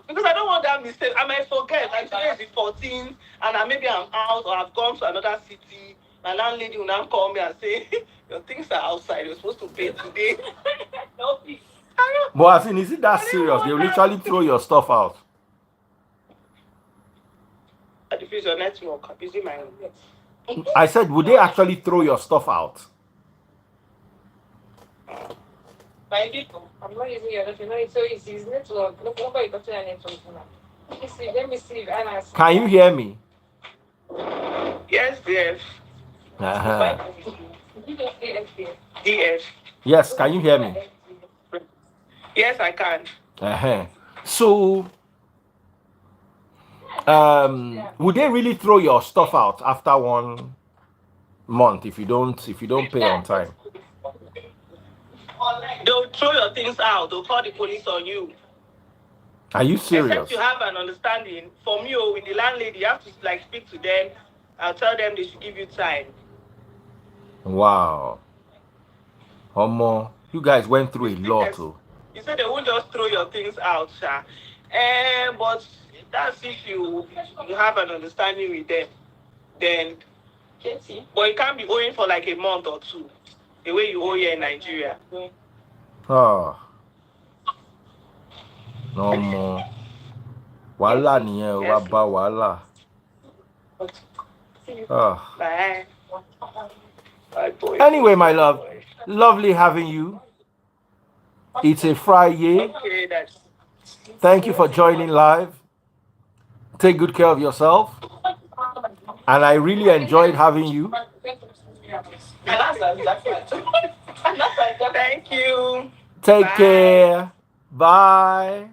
S3: Because I don't want that mistake. I might forget. Like today is the 14th, and maybe I'm out or I've gone to another city. My landlady will now call me and say, your things are outside. You're supposed to pay today. No, please.
S1: But is it that serious? They will literally throw your stuff out.
S3: I diffuse your network. I'm using my own.
S1: I said, would they actually throw your stuff out?
S6: My people, I'm not using your network. So it's his network. Nobody got your network now. Let me see.
S1: Can you hear me?
S3: Yes, DF. DF.
S1: Yes, can you hear me?
S3: Yes, I can.
S1: So, would they really throw your stuff out after 1 month if you don't pay on time?
S3: They'll throw your things out. They'll call the police on you.
S1: Are you
S3: Except
S1: serious?
S3: you have an understanding. For me, with the landlady, you have to like speak to them. I'll tell them they should give you time.
S1: Wow. Homo, you guys went through a lot. Oh.
S3: You said they won't just throw your things out, sir. But that's if you have an understanding with them. Then, but you can't be owing for like a month or two, the way you owe here in Nigeria.
S1: Oh. No more. Wala niye waba wala. Oh.
S3: Bye. Bye, boy.
S1: Anyway, my love, lovely having you. It's a Friday.
S3: Okay, that's.
S1: Thank you for joining live. Take good care of yourself. And I really enjoyed having you.
S3: Thank you.
S1: Take
S3: Bye.
S1: care. Bye.